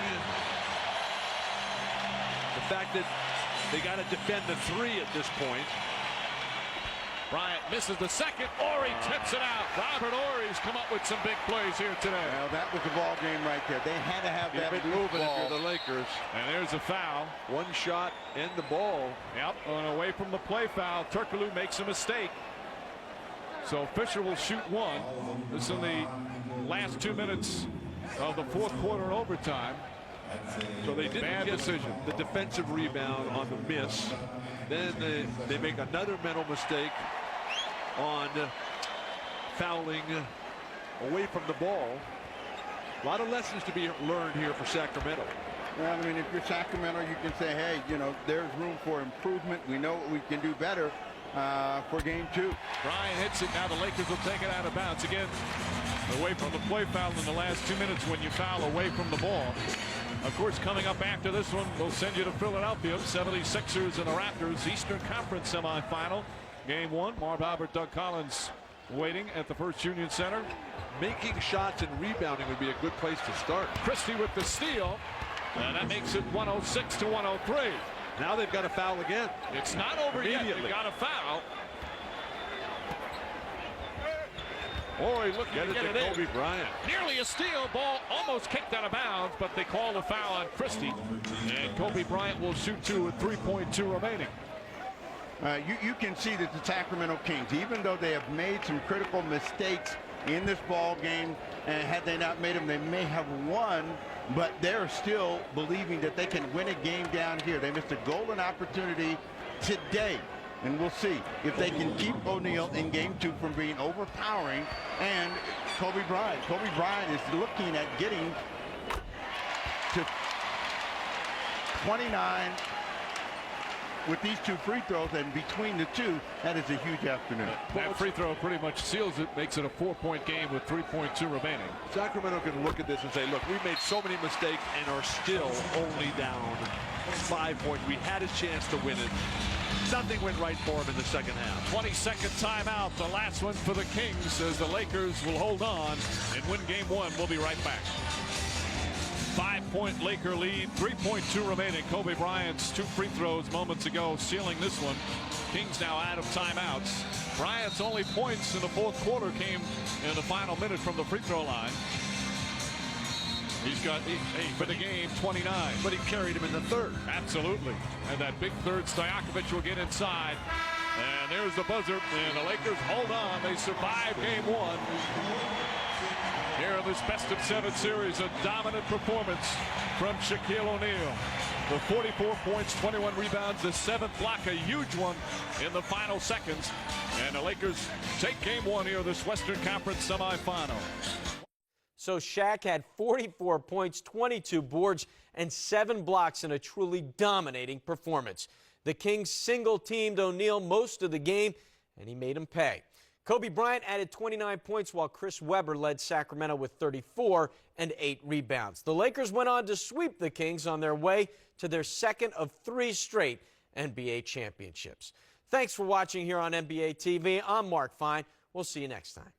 the fact that they got to defend the 3 at this point. Bryant misses the second. Horry tips it out. Robert Horry's come up with some big plays here today. Well, that was the ball game right there. They had to have that moving ball. if you're the Lakers. And there's a foul. 1 shot and the ball. Yep, and away from the play foul. Turkoglu makes a mistake. So Fisher will shoot one. This is in the last 2 minutes of the fourth quarter and overtime. So they didn't Bad get decision. the defensive rebound on the miss. Then they make another mental mistake on fouling away from the ball. A lot of lessons to be learned here for Sacramento. Well, I mean, if you're Sacramento, you can say, hey, you know, there's room for improvement. We know what we can do better for game 2. Bryant hits it. Now the Lakers will take it out of bounds. Again, away from the play foul in the last 2 minutes when you foul away from the ball. Of course, coming up after this one, we'll send you to Philadelphia. 76ers and the Raptors, Eastern Conference semifinal. Game 1, Marv Albert, Doug Collins waiting at the First Union Center. Making shots and rebounding would be a good place to start. Christie with the steal, and that makes it 106 to 103. Now they've got to foul again. It's not over yet. They've got a foul. Boy, look Get at it to Kobe Bryant. Nearly a steal. Ball almost kicked out of bounds, but they call the foul on Christie. And Kobe Bryant will shoot 2 with 3.2 remaining. You can see that the Sacramento Kings, even though they have made some critical mistakes in this ball game, and had they not made them, they may have won, but they're still believing that they can win a game down here. They missed a golden opportunity today, and we'll see if they can keep O'Neal in game 2 from being overpowering. And Kobe Bryant is looking at getting to 29 with these 2 free throws, and between the 2, that is a huge afternoon. That free throw pretty much seals it, makes it a 4-point game with 3.2 remaining. Sacramento can look at this and say, look, we made so many mistakes and are still only down 5 points. We had a chance to win it. Nothing went right for them in the second half. 22nd timeout, the last one for the Kings, as the Lakers will hold on and win game 1. We'll be right back. 5-point Laker lead, 3.2 remaining. Kobe Bryant's 2 free throws moments ago sealing this one. Kings now out of timeouts. Bryant's only points in the fourth quarter came in the final minute from the free throw line. He's got 8 for the game, 29. But he carried him in the third. Absolutely. And that big third, Stojakovic will get inside. And there's the buzzer. And the Lakers hold on. They survive game 1. Here in this best-of-7 series, a dominant performance from Shaquille O'Neal. The 44 points, 21 rebounds, the 7th block, a huge one in the final seconds. And the Lakers take game 1 here, this Western Conference semifinal. So Shaq had 44 points, 22 boards, and 7 blocks in a truly dominating performance. The Kings single-teamed O'Neal most of the game, and he made him pay. Kobe Bryant added 29 points, while Chris Webber led Sacramento with 34 and 8 rebounds. The Lakers went on to sweep the Kings on their way to their second of 3 straight NBA championships. Thanks for watching here on NBA TV. I'm Mark Fine. We'll see you next time.